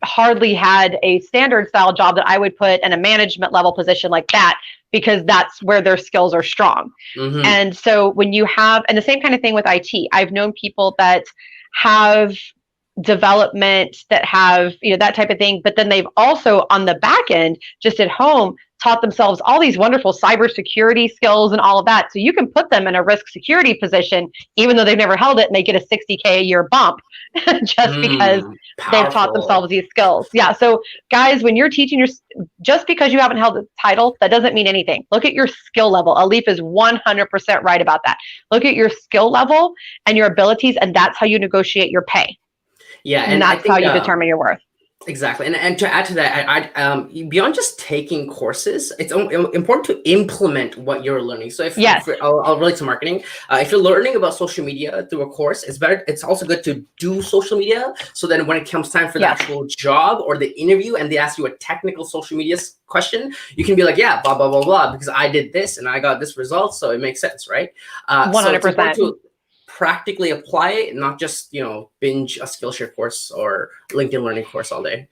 hardly had a standard style job that I would put in a management level position like that, because that's where their skills are strong. And so when you have, and the same kind of thing with IT, I've known people that have development, that have, you know, that type of thing, but then they've also on the back end, just at home, taught themselves all these wonderful cybersecurity skills and all of that. So you can put them in a risk security position, even though they've never held it, and they get a 60K a year bump just because they've taught themselves these skills. Yeah. So guys, when you're teaching just because you haven't held the title, that doesn't mean anything. Look at your skill level. Leif is 100% right about that. Look at your skill level and your abilities, and that's how you negotiate your pay. Yeah, and that's how you determine your worth. Exactly. And to add to that, I beyond just taking courses, it's important to implement what you're learning. So if I'll relate to marketing, if you're learning about social media through a course, it's also good to do social media. So then when it comes time for the actual job or the interview and they ask you a technical social media question, you can be like, yeah, blah, blah, blah, blah, because I did this and I got this result. So it makes sense, right? 100%. practically apply it, not just, binge a Skillshare course or LinkedIn Learning course all day.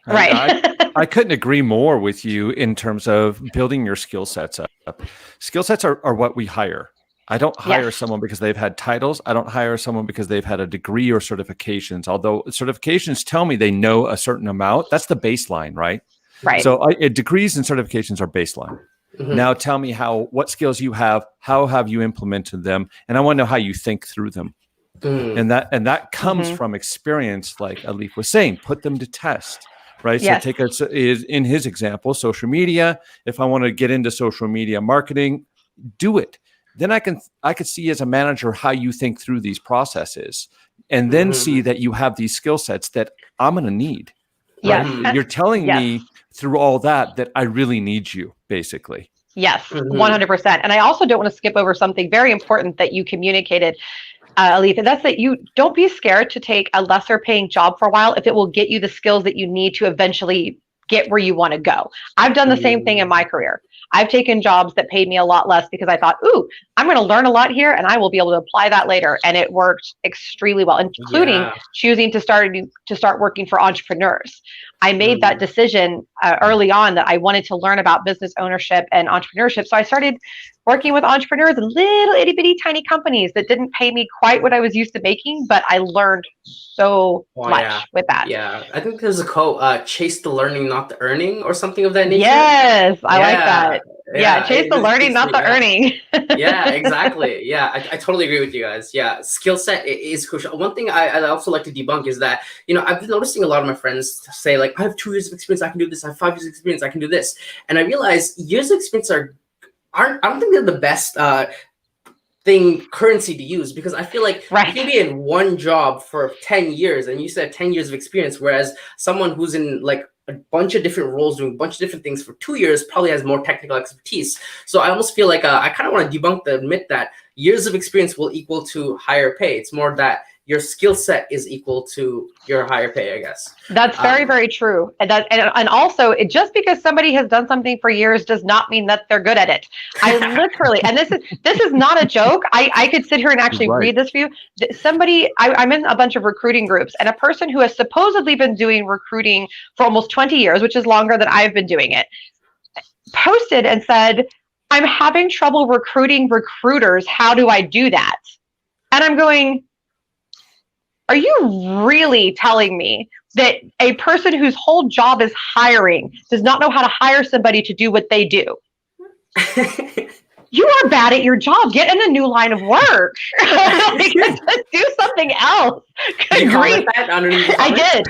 Right. I couldn't agree more with you in terms of building your skill sets up. Skill sets are what we hire. I don't hire someone because they've had titles. I don't hire someone because they've had a degree or certifications, although certifications tell me they know a certain amount. That's the baseline, right? Right. So degrees and certifications are baseline. Mm-hmm. Now tell me what skills you have, how have you implemented them? And I want to know how you think through them. And that comes from experience, like Leif was saying, put them to test. Right. Yes. So in his example, social media. If I want to get into social media marketing, do it. Then I could see as a manager how you think through these processes, and then see that you have these skill sets that I'm going to need. Right? Yes. You're telling me through all that I really need you, basically. Yes, 100%. And I also don't want to skip over something very important that you communicated, Leif, and that's that you don't be scared to take a lesser paying job for a while if it will get you the skills that you need to eventually get where you want to go. I've done the same thing in my career. I've taken jobs that paid me a lot less because I thought, ooh, I'm going to learn a lot here and I will be able to apply that later. And it worked extremely well, including choosing to start working for entrepreneurs. I made that decision early on that I wanted to learn about business ownership and entrepreneurship. So I started working with entrepreneurs in little itty bitty tiny companies that didn't pay me quite what I was used to making, but I learned so much with that. Yeah, I think there's a quote, chase the learning, not the earning, or something of that nature. Yes, I like that. Yeah, chase the learning, not the earning. Yeah, exactly. Yeah, I totally agree with you guys. Yeah, skill set is crucial. One thing I also like to debunk is that, I've been noticing a lot of my friends say, like, I have 2 years of experience, I can do this. I have 5 years of experience, I can do this. And I realize years of experience I don't think they're the best currency to use, because I feel like you can be in one job for 10 years and you said 10 years of experience, whereas someone who's in like a bunch of different roles doing a bunch of different things for 2 years probably has more technical expertise. So I almost feel like I kind of want to debunk the myth that years of experience will equal to higher pay. It's more that your skill set is equal to your higher pay, I guess. That's very, very true. And also, just because somebody has done something for years does not mean that they're good at it. I literally, and this is not a joke. I could sit here and actually read this for you. I'm in a bunch of recruiting groups, and a person who has supposedly been doing recruiting for almost 20 years, which is longer than I've been doing it, posted and said, I'm having trouble recruiting recruiters. How do I do that? And I'm going, are you really telling me that a person whose whole job is hiring does not know how to hire somebody to do what they do? You are bad at your job. Get in a new line of work. Just do something else. Good grief. I did.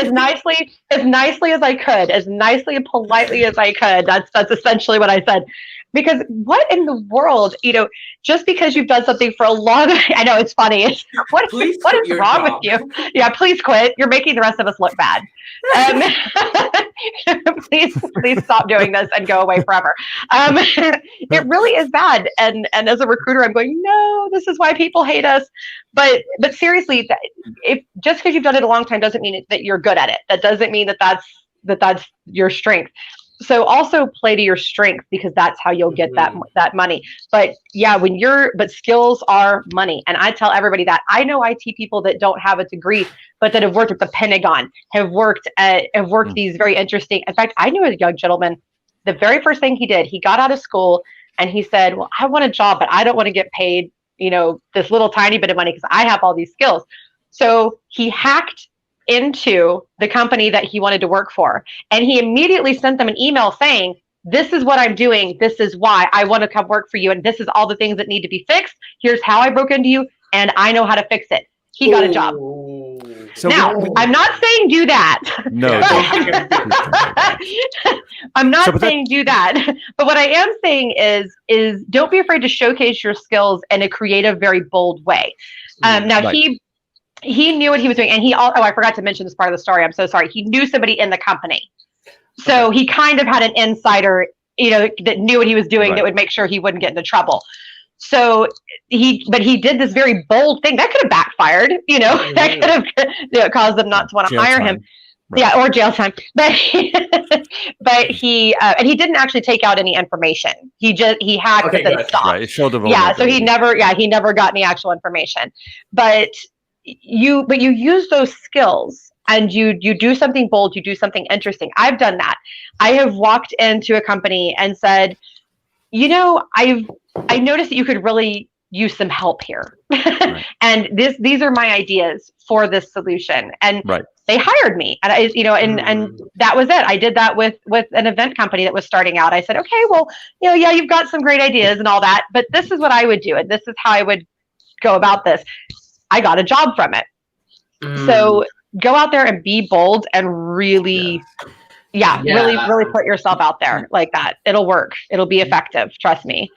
As nicely as I could, as nicely and politely as I could. That's essentially what I said. Because what in the world, just because you've done something for a long, I know it's funny. What is wrong with you? Yeah, please quit. You're making the rest of us look bad. Please stop doing this and go away forever. It really is bad. And as a recruiter, I'm going, no, this is why people hate us. But seriously, if just because you've done it a long time doesn't mean that you're good at it. That doesn't mean that's your strength. So also play to your strength, because that's how you'll get that money. But yeah, but skills are money. And I tell everybody that. I know IT people that don't have a degree, but that have worked at the Pentagon, have worked these very interesting. In fact, I knew a young gentleman, the very first thing he did, he got out of school and he said, well, I want a job, but I don't want to get paid, this little tiny bit of money because I have all these skills. So he hacked into the company that he wanted to work for. And he immediately sent them an email saying, this is what I'm doing. This is why I want to come work for you. And this is all the things that need to be fixed. Here's how I broke into you. And I know how to fix it. He got a job. So now, I'm not saying do that. No. I'm not saying do that. But what I am saying is don't be afraid to showcase your skills in a creative, very bold way. Now, he knew what he was doing, and I forgot to mention this part of the story. I'm so sorry. He knew somebody in the company. So he kind of had an insider, that knew what he was doing that would make sure he wouldn't get into trouble. So he did this very bold thing that could have backfired, that could have caused them not to want to hire him. Yeah, or jail time. But but he and he didn't actually take out any information. He hacked Okay, and then good. stopped. Right. It showed the Yeah, so he vulnerability. never got any actual information. But you use those skills and you do something bold, you do something interesting. I've done that. I have walked into a company and said, I noticed that you could really use some help here. Right. And these are my ideas for this solution. And Right. they hired me. And and that was it. I did that with an event company that was starting out. I said, okay, well, yeah, you've got some great ideas and all that, but this is what I would do. And this is how I would go about this. I got a job from it. So go out there and be bold and really, really put yourself out there like that. It'll work. It'll be effective. Trust me.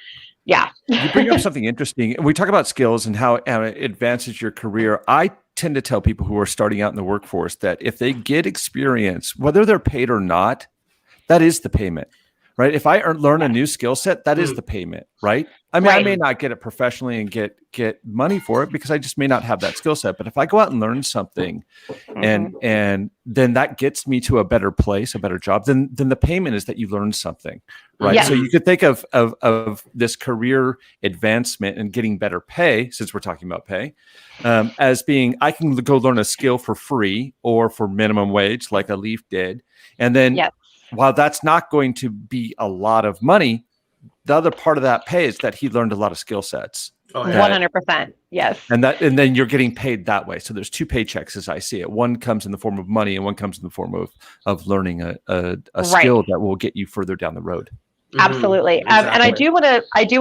Yeah. You bring up something interesting. We talk about skills and how it advances your career. I tend to tell people who are starting out in the workforce that if they get experience, whether they're paid or not, that is the payment, right? If I learn a new skill set, that is the payment, right? I mean, I may not get it professionally and get money for it because I just may not have that skill set. But if I go out and learn something and then that gets me to a better place, a better job, then the payment is that you learned something, right? Yeah. So you could think of this career advancement and getting better pay, since we're talking about pay, as being, I can go learn a skill for free or for minimum wage like a Leif did. And then while that's not going to be a lot of money, the other part of that pay is that he learned a lot of skill sets. 100%. Yes. And then you're getting paid that way. So there's two paychecks as I see it. One comes in the form of money and one comes in the form of learning a skill that will get you further down the road. Absolutely. Exactly. And I do want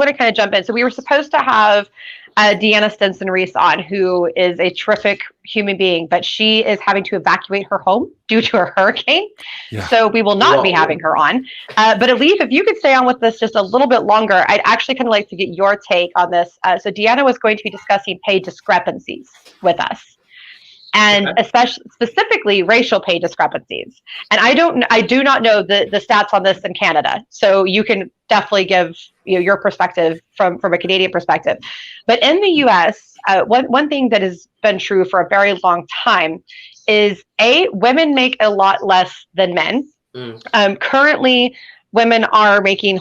to kind of jump in. So we were supposed to have Deanna Stinson-Reese on, who is a terrific human being, but she is having to evacuate her home due to a hurricane. Yeah. So we will not be having her on. But Leif, if you could stay on with this just a little bit longer, I'd actually kind of like to get your take on this. So Deanna was going to be discussing pay discrepancies with us. And specifically racial pay discrepancies. And I do not know the stats on this in Canada. So you can definitely give your perspective from a Canadian perspective. But in the US, one thing that has been true for a very long time is women make a lot less than men. Currently, women are making,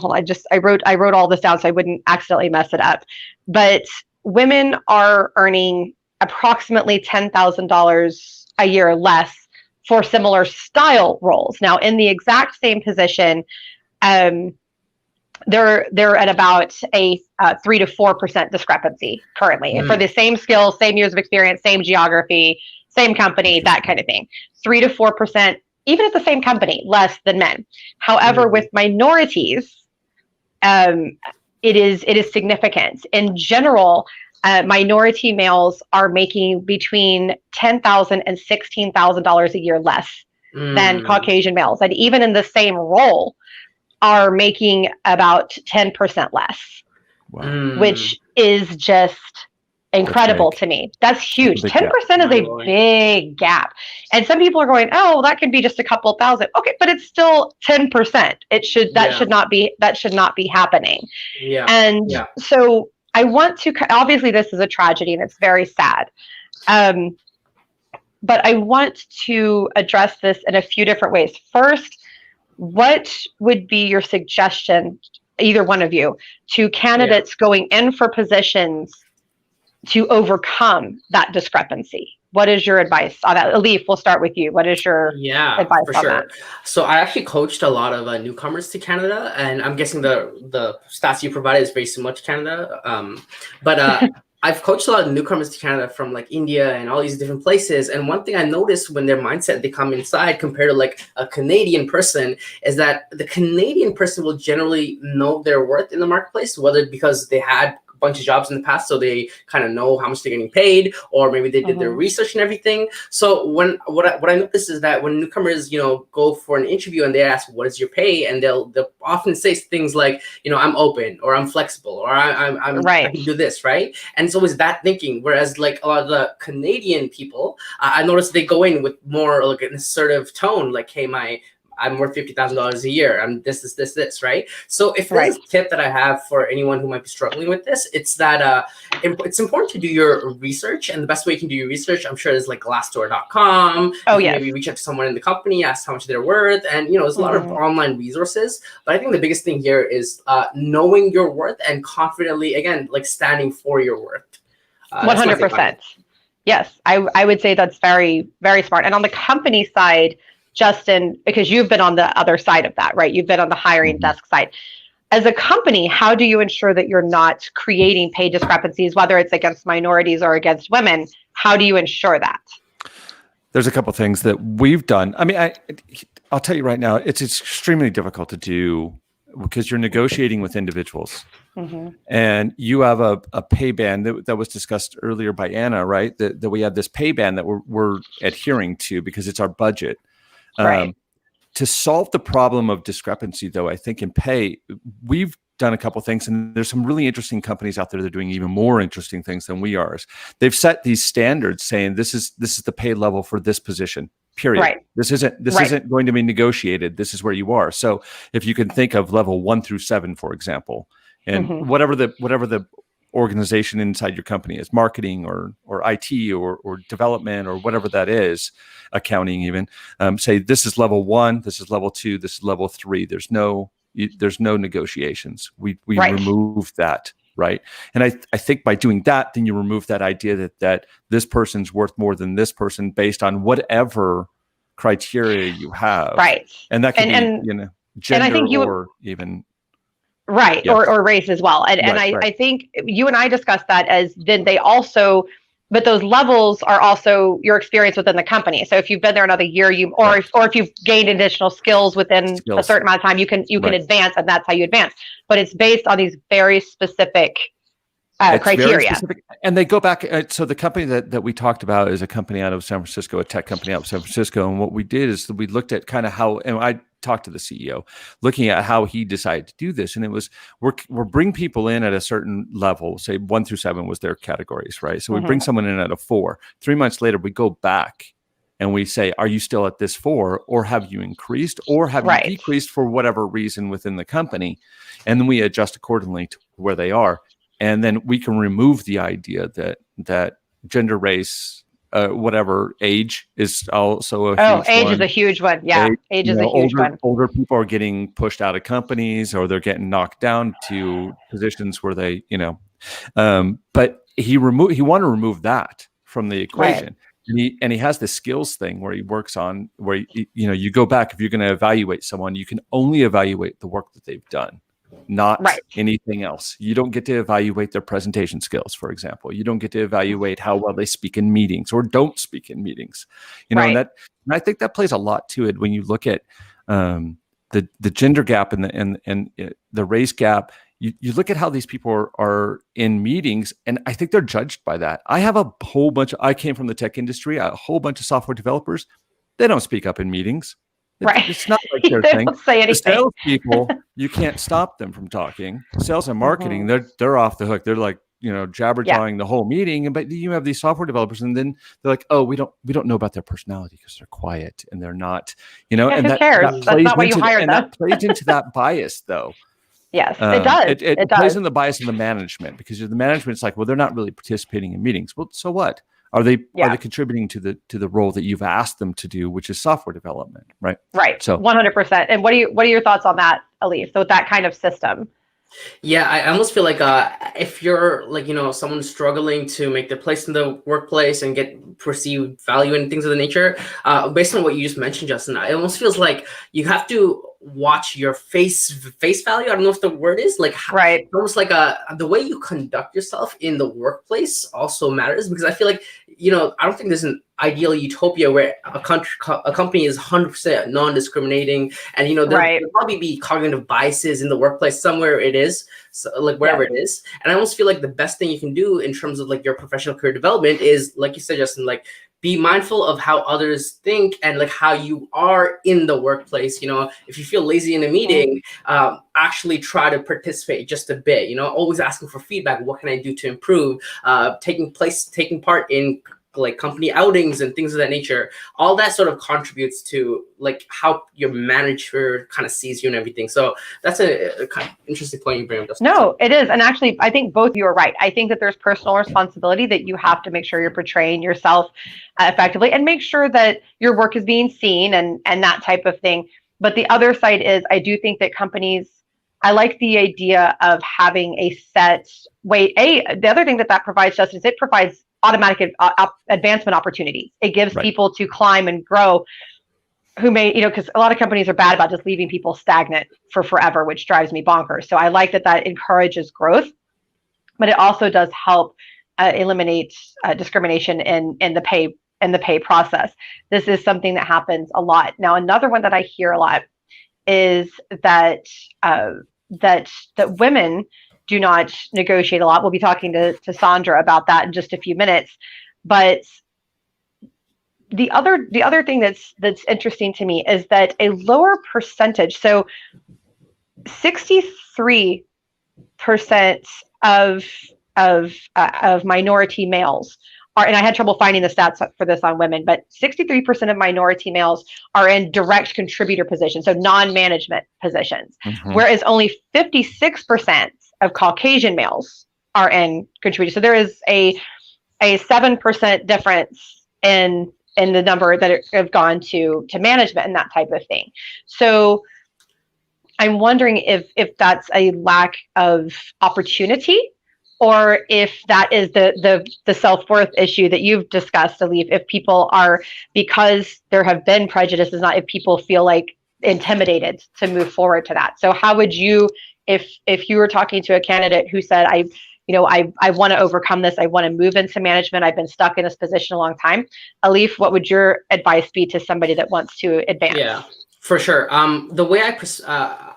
I wrote all this down so I wouldn't accidentally mess it up. But women are earning approximately $10,000 a year less for similar style roles. Now, in the exact same position, they're at about a 3 to 4% discrepancy currently for the same skills, same years of experience, same geography, same company, that kind of thing. 3 to 4%, even at the same company, less than men. However, with minorities, it is significant. In general, minority males are making between $10,000 and $16,000 a year less than Caucasian males. And even in the same role are making about 10% less, which is just incredible to me. That's huge. 10% is a big gap. And some people are going, oh, that could be just a couple thousand. Okay, but it's still 10%. That should not be happening. Yeah. And so I want to, obviously this is a tragedy and it's very sad. But I want to address this in a few different ways. First, what would be your suggestion, either one of you, to candidates going in for positions to overcome that discrepancy? What is your advice on that? Leif, we'll start with you. What is your advice on that? So I actually coached a lot of newcomers to Canada, and I'm guessing the stats you provided is very similar to Canada. But I've coached a lot of newcomers to Canada from like India and all these different places. And one thing I noticed when their mindset, they come inside compared to like a Canadian person, is that the Canadian person will generally know their worth in the marketplace, whether because they had bunch of jobs in the past, so they kind of know how much they're getting paid, or maybe they did their research and everything. So what I noticed is that when newcomers, go for an interview and they ask, what is your pay? And they'll often say things like, I'm open, or I'm flexible, or I can do this, right? And it's always that thinking. Whereas like a lot of the Canadian people, I noticed they go in with more like an assertive tone, like, hey, I'm worth $50,000 a year. I'm this, right? So if there's a tip that I have for anyone who might be struggling with this, it's that it's important to do your research. And the best way you can do your research, I'm sure, is like Glassdoor.com. Oh, you can yes. maybe reach out to someone in the company, ask how much they're worth. And, you know, there's a lot of online resources. But I think the biggest thing here is knowing your worth and confidently, again, like standing for your worth. 100%. Yes, I would say that's very, very smart. And on the company side, Justin, because you've been on the other side of that, right? You've been on the hiring desk side. As a company, how do you ensure that you're not creating pay discrepancies, whether it's against minorities or against women? How do you ensure that? There's a couple of things that we've done. I mean, I'll tell you right now, it's extremely difficult to do because you're negotiating with individuals. And you have a pay band that was discussed earlier by Anna, right? That we have this pay band that we're adhering to because it's our budget. To solve the problem of discrepancy, though, I think in pay, we've done a couple of things, and there's some really interesting companies out there that are doing even more interesting things than we are. They've set these standards saying this is the pay level for this position. Period. This isn't going to be negotiated. This is where you are. So if you can think of level 1 through 7, for example, and whatever the organization inside your company is, marketing or IT or development or whatever that is, accounting even, say this is level 1, this is level 2, this is level 3. There's no negotiations. We remove that. Right. And I think by doing that, then you remove that idea that this person's worth more than this person based on whatever criteria you have. Right. And that can be, you know, gender, and I think or even. Right. Yes. Or race as well. And I think you and I discussed that as then they also, but those levels are also your experience within the company. So if you've been there another year, or if you've gained additional skills within a certain amount of time, you can advance, and that's how you advance. But it's based on these very specific criteria. Very specific. And they go back. So the company that we talked about is a company out of San Francisco, a tech company out of San Francisco. And what we did is we looked at kind of how, and I talked to the CEO, looking at how he decided to do this. And it was, we're bring people in at a certain level, say 1 through 7 was their categories, right? So we bring someone in at a 4. 3 months later, we go back and we say, are you still at this 4, or have you increased, or have you decreased for whatever reason within the company? And then we adjust accordingly to where they are. And then we can remove the idea that gender, race, whatever, age is also a huge one. Age is a huge one. Yeah, age is a huge one. Older people are getting pushed out of companies, or they're getting knocked down to positions where they, but he wanted to remove that from the equation. And he has the skills thing where he works on where, you go back, if you're going to evaluate someone, you can only evaluate the work that they've done, not anything else. You don't get to evaluate their presentation skills, for example. You don't get to evaluate how well they speak in meetings or don't speak in meetings. And I think that plays a lot to it when you look at the gender gap and the race gap. You look at how these people are in meetings, and I think they're judged by that. I have I came from the tech industry, a whole bunch of software developers. They don't speak up in meetings. It's not like their thing. Don't say anything. The sales people, you can't stop them from talking. Sales and marketing, they're off the hook. They're like, jabber-jawing the whole meeting. But you have these software developers, and then they're like, oh, we don't know about their personality because they're quiet and they're not, and who cares? That's not why you hired them. And that plays into that bias, though. Yes, it does. It plays in the bias of the management, because the management's like, well, they're not really participating in meetings. Well, so what? Are they contributing to the role that you've asked them to do, which is software development, right? Right. So 100%. And what are your thoughts on that, Leif? So with that kind of system? Yeah, I almost feel like if you're someone struggling to make their place in the workplace and get perceived value and things of the nature, based on what you just mentioned, Justin, it almost feels like you have to watch your face value. I don't know if the word is almost like the way you conduct yourself in the workplace also matters, because I feel like I don't think there's an ideal utopia where a company is 100% non-discriminating, and there'll probably be cognitive biases in the workplace somewhere it is, so, wherever it is. And I almost feel like the best thing you can do in terms of your professional career development is, like you said, Justin, be mindful of how others think and how you are in the workplace. If you feel lazy in a meeting, actually try to participate just a bit. Always asking for feedback. What can I do to improve? Taking part in like company outings and things of that nature. All that sort of contributes to like how your manager kind of sees you and everything. So that's a kind of interesting point you bring up. No, it is. And actually, I think both of you are right. I think that there's personal responsibility that you have to make sure you're portraying yourself effectively and make sure that your work is being seen and that type of thing. But the other side is I do think that companies, I like the idea of having a set way. The other thing that provides us is it provides automatic advancement opportunities. It gives people to climb and grow who may, because a lot of companies are bad about just leaving people stagnant for forever, which drives me bonkers. So I like that encourages growth, but it also does help eliminate discrimination in the pay process. This is something that happens a lot. Now, another one that I hear a lot is that women do not negotiate a lot. We'll be talking to Sandra about that in just a few minutes. But the other thing that's interesting to me is that a lower percentage, so 63% of minority males are, and I had trouble finding the stats for this on women, but 63% of minority males are in direct contributor positions, so non-management positions, whereas only 56% of Caucasian males are in contributors. So there is a 7% difference in the number that have gone to management and that type of thing. So I'm wondering if that's a lack of opportunity, or if that is the self-worth issue that you've discussed, Leif, if people are, because there have been prejudices, not if people feel like intimidated to move forward to that. So how would you, if you were talking to a candidate who said, I want to overcome this, I want to move into management, I've been stuck in this position a long time. Leif, what would your advice be to somebody that wants to advance? Yeah, for sure. The way I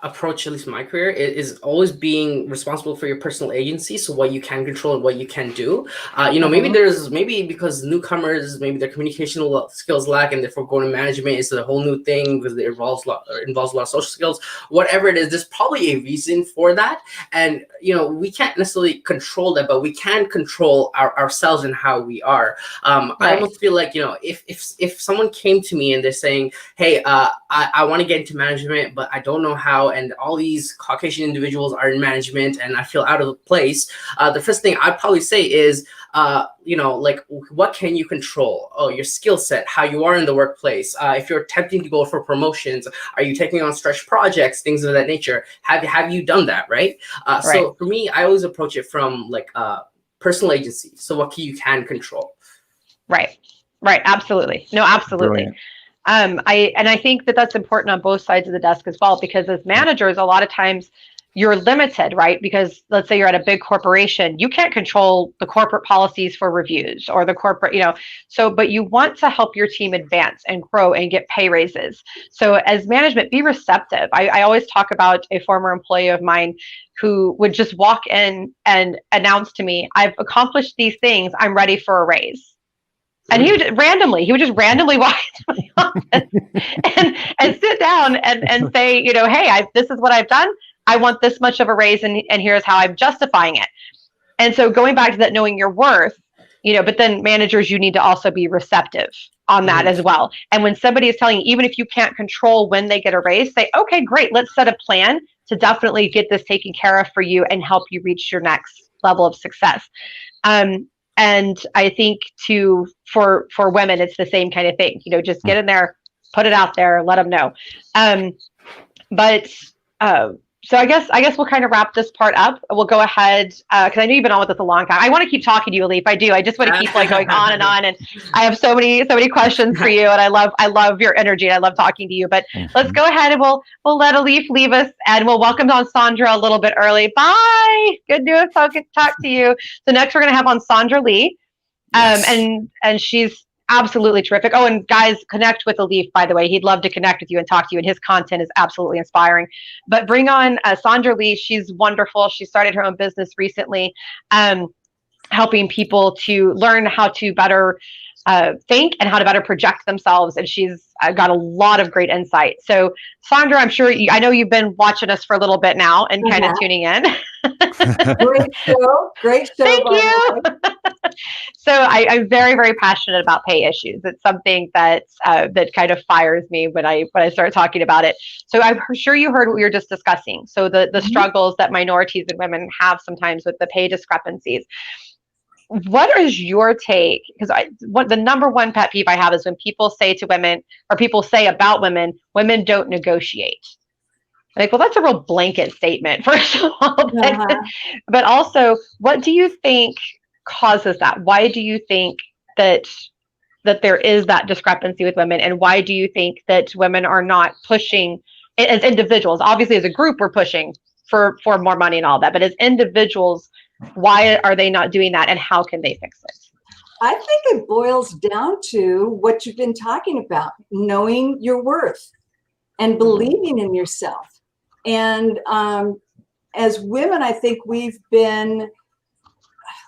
approach, at least my career, is always being responsible for your personal agency. So what you can control and what you can do. Maybe because newcomers, maybe their communication skills lack, and therefore going to management is a whole new thing because it involves a lot of social skills. Whatever it is, there's probably a reason for that. And we can't necessarily control that, but we can control ourselves and how we are. I almost feel like if someone came to me and they're saying, "Hey, I want to get into management, but I don't know how, and all these Caucasian individuals are in management and I feel out of place," the first thing I'd probably say is, like, what can you control? Oh, your skill set, how you are in the workplace. If you're attempting to go for promotions, are you taking on stretch projects, things of that nature? Have you done that, right? So for me, I always approach it from like personal agency. So what you can control. Right. Absolutely. No, absolutely. Brilliant. I think that that's important on both sides of the desk as well, because as managers, a lot of times you're limited, right? Because let's say you're at a big corporation, you can't control the corporate policies for reviews or the corporate, but you want to help your team advance and grow and get pay raises. So as management, be receptive. I always talk about a former employee of mine who would just walk in and announce to me, "I've accomplished these things, I'm ready for a raise." And he would just randomly walk into my office and sit down and say, "Hey, this is what I've done. I want this much of a raise, and here's how I'm justifying it." And so going back to that, knowing your worth, but then managers, you need to also be receptive on that as well. And when somebody is telling you, even if you can't control when they get a raise, say, "Okay, great. Let's set a plan to definitely get this taken care of for you and help you reach your next level of success." And I think for women, it's the same kind of thing. Just get in there, put it out there, let them know. So I guess we'll kind of wrap this part up. We'll go ahead because I know you've been on with us a long time. I want to keep talking to you, Leif. I do. I just want to keep going on, and I have so many questions for you, and I love your energy, and I love talking to you. But let's go ahead and we'll let Leif leave us, and we'll welcome on Sandra a little bit early. Bye. Good to talk to you. So next we're going to have on Sandra Lee, and she's absolutely terrific. Oh, and guys, connect with Leif, by the way. He'd love to connect with you and talk to you, and his content is absolutely inspiring. But bring on Sandra Lee. She's wonderful. She started her own business recently, helping people to learn how to better think and how to better project themselves. And she's got a lot of great insight. So Sandra, I'm sure I know you've been watching us for a little bit now and kind of tuning in. Great show. Great show. Thank you. So I'm very, very passionate about pay issues. It's something that that kind of fires me when I start talking about it. So I'm sure you heard what we were just discussing. So the struggles that minorities and women have sometimes with the pay discrepancies. What is your take? Because the number one pet peeve I have is when people say to women, or people say about women don't negotiate. Like, well, that's a real blanket statement, first of all. But also, what do you think causes that? Why do you think that there is that discrepancy with women? And why do you think that women are not pushing as individuals? Obviously, as a group, we're pushing for more money and all that. But as individuals, why are they not doing that? And how can they fix it? I think it boils down to what you've been talking about, knowing your worth and believing in yourself. And as women, I think we've been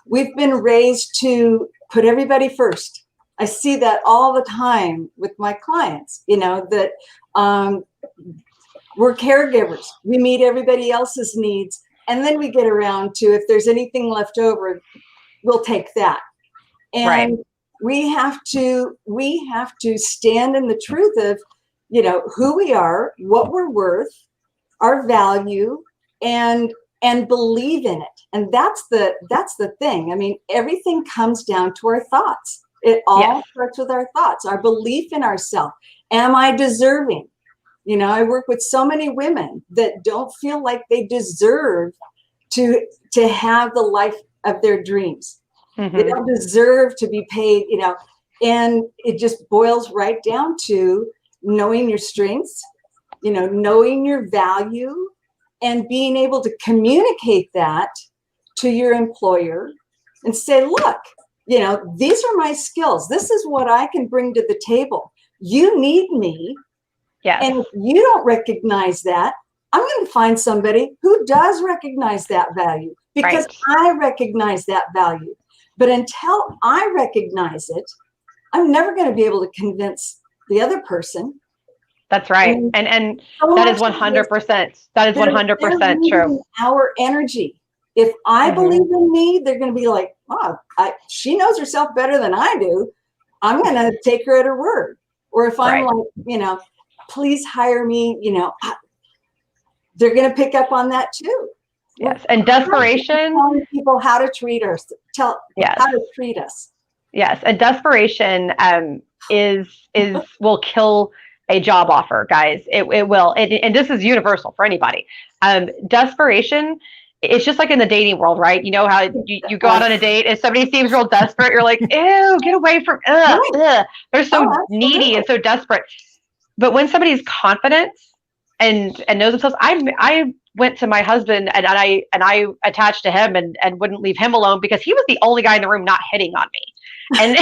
raised to put everybody first. I see that all the time with my clients, that we're caregivers. We meet everybody else's needs. And then we get around to, if there's anything left over, we'll take that. And we have to stand in the truth of, who we are, what we're worth, our value, and believe in it. And that's the thing. I mean, everything comes down to our thoughts. It all starts with our thoughts, our belief in ourselves. Am I deserving? I work with so many women that don't feel like they deserve to have the life of their dreams. Mm-hmm. They don't deserve to be paid, and it just boils right down to knowing your strengths, knowing your value, and being able to communicate that to your employer and say, look, these are my skills. This is what I can bring to the table. You need me. Yes. And if you don't recognize that, I'm going to find somebody who does recognize that value, because I recognize that value. But until I recognize it, I'm never going to be able to convince the other person. That's right. And so that is 100%. That is 100% true. Our energy. If I believe in me, they're going to be like, oh, she knows herself better than I do. I'm going to take her at her word. Or if I'm like, please hire me, they're going to pick up on that too. Yes. And desperation. Telling people how to treat us, how to treat us. Yes. And desperation will kill a job offer, guys. It will. And this is universal for anybody. Desperation, it's just like in the dating world, right? You know how you go out on a date and somebody seems real desperate. You're like, ew, get away from, ugh. They're so needy and so desperate. But when somebody's confident and knows themselves, I went to my husband and I attached to him and wouldn't leave him alone because he was the only guy in the room not hitting on me. And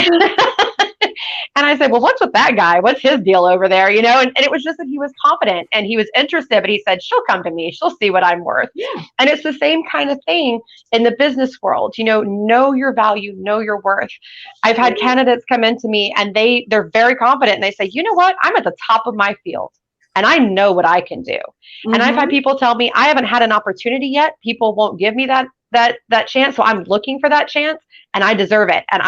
and I said, well, what's with that guy? What's his deal over there? And it was just that he was confident and he was interested, but he said, she'll come to me. She'll see what I'm worth. Yeah. And it's the same kind of thing in the business world. Know your value, know your worth. I've had candidates come into me and they're very confident and they say, you know what? I'm at the top of my field and I know what I can do. Mm-hmm. And I've had people tell me, I haven't had an opportunity yet. People won't give me that chance. So I'm looking for that chance and I deserve it. And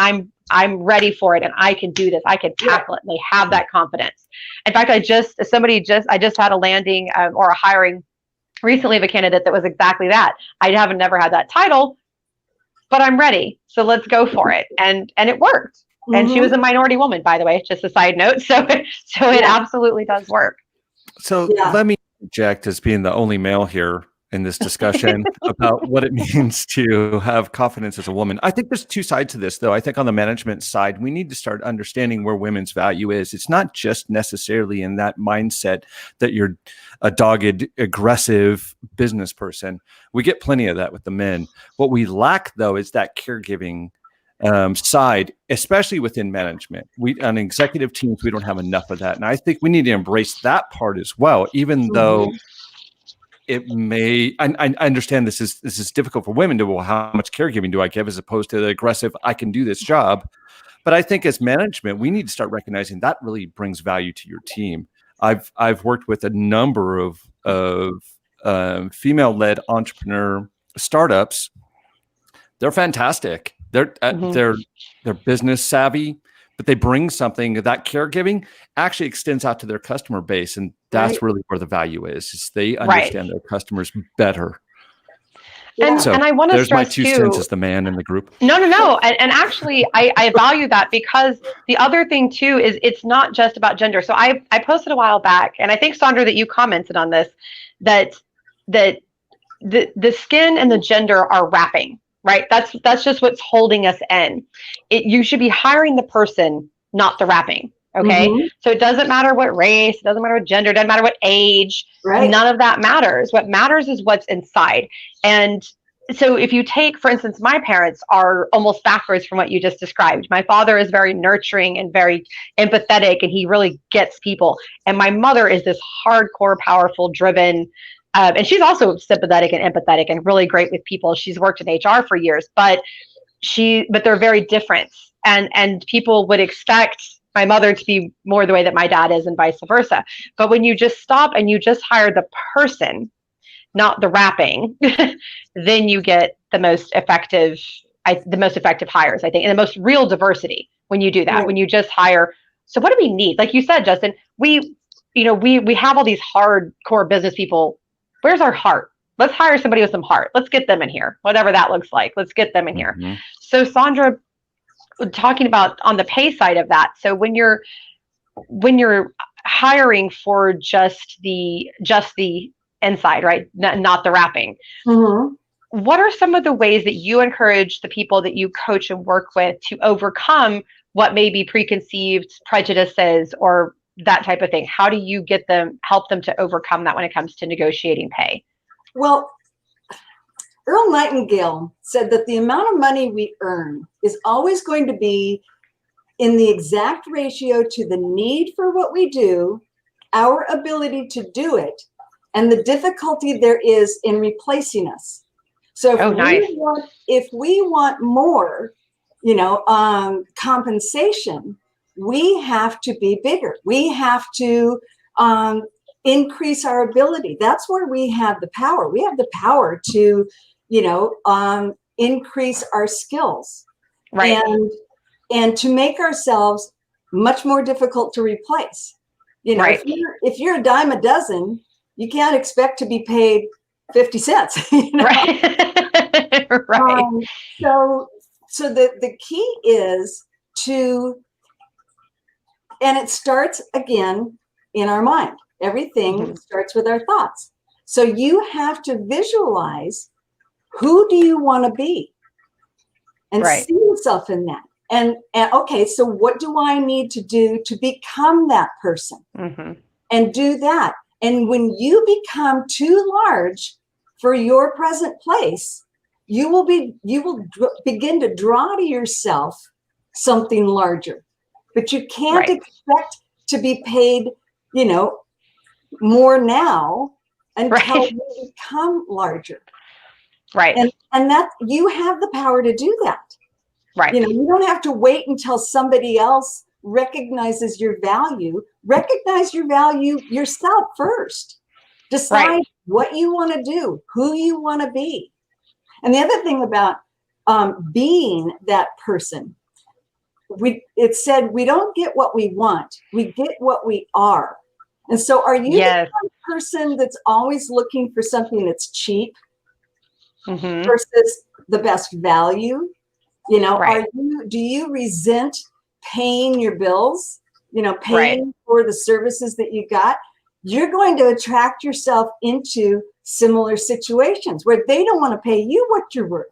I'm ready for it and I can do this. I can tackle it. And they have that confidence. In fact, I just had a landing or a hiring recently of a candidate that was exactly that. I haven't never had that title, but I'm ready. So let's go for it. And it worked. Mm-hmm. And she was a minority woman, by the way, just a side note. So it absolutely does work. So let me interject as being the only male here in this discussion about what it means to have confidence as a woman. I think there's two sides to this, though. I think on the management side, we need to start understanding where women's value is. It's not just necessarily in that mindset that you're a dogged, aggressive business person. We get plenty of that with the men. What we lack, though, is that caregiving side, especially within management. On executive teams, we don't have enough of that. And I think we need to embrace that part as well, even though it may, I understand this is difficult for women to, well, how much caregiving do I give as opposed to the aggressive, I can do this job. But I think as management, we need to start recognizing that really brings value to your team. I've worked with a number of female-led entrepreneur startups. They're fantastic. They're business savvy, but they bring something that caregiving actually extends out to their customer base, and that's really where the value is they understand their customers better. And, so and I want to there's my stress 2 too, cents as the man in the group. No. And actually, I value that, because the other thing too is it's not just about gender. So I posted a while back, and I think, Sandra, that you commented on this, that the skin and the gender are wrapping, right? That's just what's holding us in. You should be hiring the person, not the wrapping. Okay. So it doesn't matter what race, it doesn't matter what gender, it doesn't matter what age, none of that matters. What matters is what's inside. And so if you take, for instance, my parents are almost backwards from what you just described. My father is very nurturing and very empathetic, and he really gets people. And my mother is this hardcore, powerful, driven, and she's also sympathetic and empathetic and really great with people. She's worked in HR for years, but they're very different. And people would expect my mother to be more the way that my dad is, and vice versa. But when you just stop and you just hire the person, not the wrapping, then you get the most effective hires, I think, and the most real diversity when you do that. When you just hire. So what do we need? Like you said, Justin, we have all these hardcore business people. Where's our heart? Let's hire somebody with some heart. Let's get them in here, whatever that looks like. Let's get them in here. So Sandra, talking about on the pay side of that. So when you're hiring for just the inside, right? Not the wrapping. What are some of the ways that you encourage the people that you coach and work with to overcome what may be preconceived prejudices or that type of thing? How do you help them to overcome that when it comes to negotiating pay? Well, Earl Nightingale said that the amount of money we earn is always going to be in the exact ratio to the need for what we do, our ability to do it, and the difficulty there is in replacing us. So if we want more, compensation, we have to be bigger. We have to increase our ability. That's where we have the power. We have the power to increase our skills, and to make ourselves much more difficult to replace. If you're a dime a dozen, you can't expect to be paid 50 cents. So the key is and it starts again in our mind. Everything starts with our thoughts. So you have to visualize, who do you want to be, and see yourself in that. And okay, so what do I need to do to become that person? And do that. And when you become too large for your present place, you will begin to draw to yourself something larger. But you can't expect to be paid, more now until you become larger. And that you have the power to do that. You don't have to wait until somebody else recognizes your value. Recognize your value yourself first. Decide what you want to do, who you want to be. And the other thing about being that person, it said we don't get what we want, we get what we are. And so are you the kind of person that's always looking for something that's cheap versus the best value? Do you resent paying your bills, paying for the services that you got? You're going to attract yourself into similar situations where they don't want to pay you what you're worth.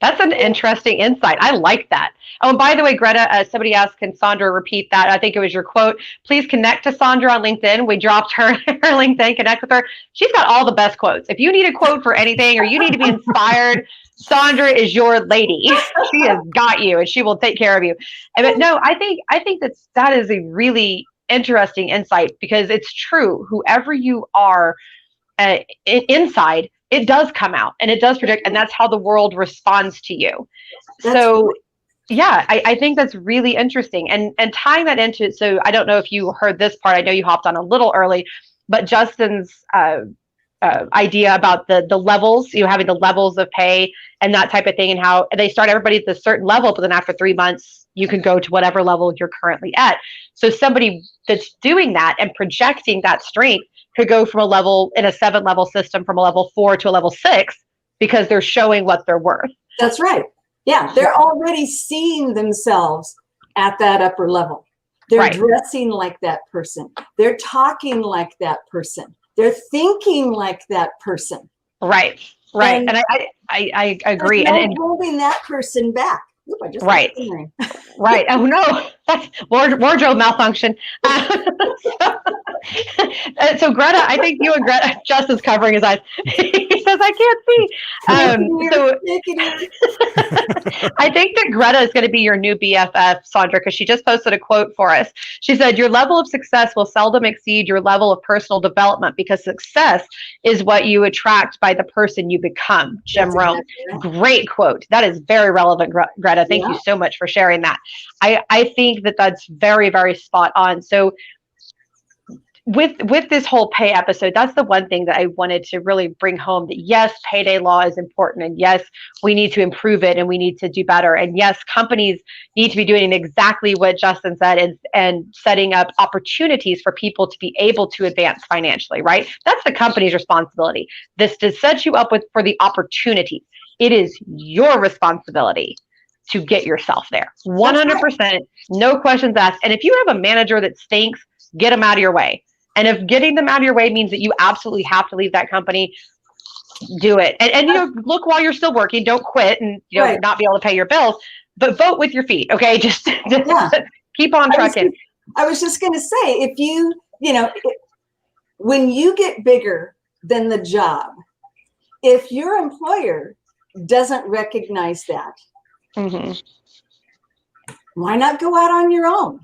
That's an interesting insight. I like that. Oh, and by the way, Greta, somebody asked, can Sandra repeat that? I think it was your quote. Please connect to Sandra on LinkedIn. We dropped her LinkedIn. Connect with her. She's got all the best quotes. If you need a quote for anything or you need to be inspired, Sandra is your lady. She has got you, and she will take care of you. But no, I think that is a really interesting insight, because it's true. Whoever you are, inside, it does come out and it does project, and that's how the world responds to you. That's So right. yeah, I think that's really interesting, and tying that into it. So I don't know if you heard this part. I know you hopped on a little early, but Justin's idea about the levels, having the levels of pay and that type of thing, and how they start everybody at a certain level, but then after 3 months, you can go to whatever level you're currently at. So somebody that's doing that and projecting that strength could go from a level in a 7-level system from a level 4 to a level 6 because they're showing what they're worth. That's right. Yeah, they're already seeing themselves at that upper level. They're Right. dressing like that person. They're talking like that person. They're thinking like that person. Right. And And I agree. There's no And holding that person back. Oop, I just Right. Right. Oh no, that's wardrobe malfunction. So Greta, I think you and Greta, Justin's covering his eyes. He says, "I can't see." So I think that Greta is going to be your new BFF, Sandra, because she just posted a quote for us. She said, "Your level of success will seldom exceed your level of personal development because success is what you attract by the person you become." Jim Rome. Exactly right. Great quote. That is very relevant, Greta. Thank you so much for sharing that. I think that that's very, very spot on. So with this whole pay episode, that's the one thing that I wanted to really bring home, that yes, payday law is important, and yes, we need to improve it and we need to do better. And yes, companies need to be doing exactly what Justin said, and setting up opportunities for people to be able to advance financially, right? That's the company's responsibility. This to set you up for the opportunities. It is your responsibility to get yourself there. 100%, no questions asked. And if you have a manager that stinks, get them out of your way. And if getting them out of your way means that you absolutely have to leave that company, do it. And look while you're still working. Don't quit and not be able to pay your bills, but vote with your feet. Okay, just keep on trucking. I was just going to say, if when you get bigger than the job, if your employer doesn't recognize that, why not go out on your own?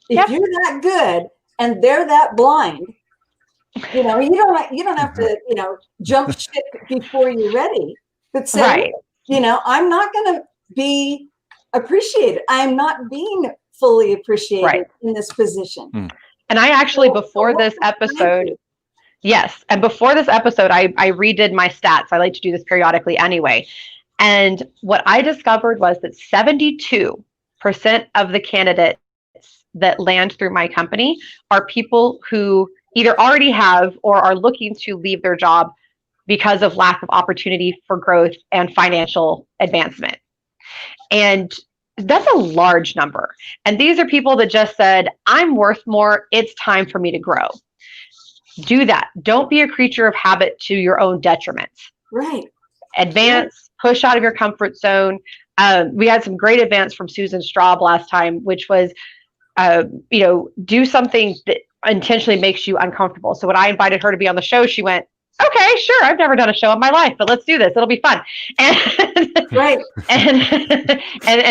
If you're that good and they're that blind, you don't have to, jump ship before you're ready. But say, I'm not going to be appreciated. I'm not being fully appreciated in this position. And I actually, before this episode, and before this episode, I redid my stats. I like to do this periodically anyway. And what I discovered was that 72% of the candidates that land through my company are people who either already have or are looking to leave their job because of lack of opportunity for growth and financial advancement. And that's a large number. And these are people that just said, I'm worth more. It's time for me to grow. Do that. Don't be a creature of habit to your own detriment. Right. Advance, push out of your comfort zone. We had some great advance from Susan Straub last time, which was, do something that intentionally makes you uncomfortable. So when I invited her to be on the show, she went, okay, sure. I've never done a show in my life, but let's do this. It'll be fun. And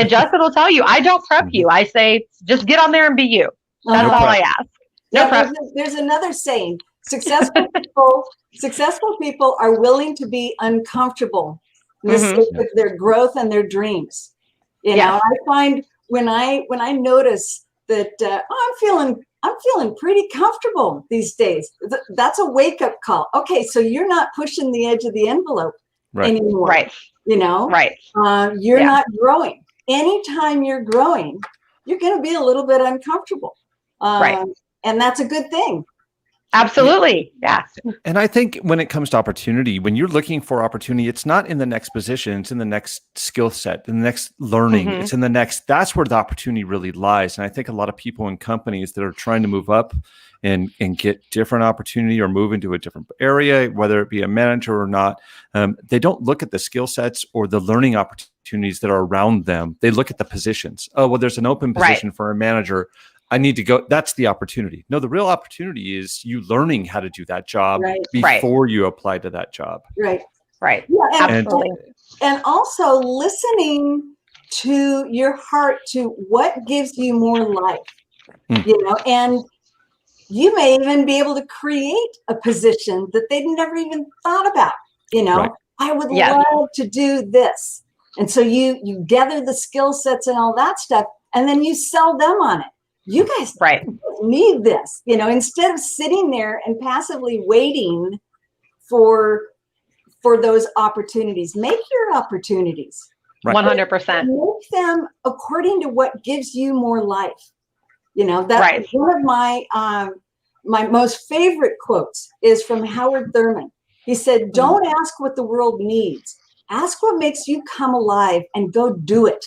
Justin will tell you, I don't prep you. I say, just get on there and be you. That's all I ask. No prep. There's another saying, successful people are willing to be uncomfortable with their growth and their dreams. I find when I notice that I'm feeling pretty comfortable these days. That's a wake-up call. Okay, so you're not pushing the edge of the envelope anymore. Right. You're not growing. Anytime you're growing, you're going to be a little bit uncomfortable. And that's a good thing. Absolutely. Yeah. And I think when it comes to opportunity, when you're looking for opportunity, it's not in the next position, it's in the next skill set, in the next learning, it's in the next, that's where the opportunity really lies. And I think a lot of people in companies that are trying to move up and get different opportunity or move into a different area, whether it be a manager or not, they don't look at the skill sets or the learning opportunities that are around them. They look at the positions. Oh, well, there's an open position for a manager. I need to go. That's the opportunity. No, the real opportunity is you learning how to do that job before you apply to that job. Right. Yeah, absolutely. And also listening to your heart, to what gives you more life, and You may even be able to create a position that they'd never even thought about. Right. I would Yes. love to do this. And so you gather the skill sets and all that stuff, and then you sell them on it. You guys Right. need this, instead of sitting there and passively waiting for those opportunities. Make your opportunities. Right. 100%. Make them according to what gives you more life. That's Right. one of my my most favorite quotes is from Howard Thurman. He said, "Don't ask what the world needs. Ask what makes you come alive and go do it."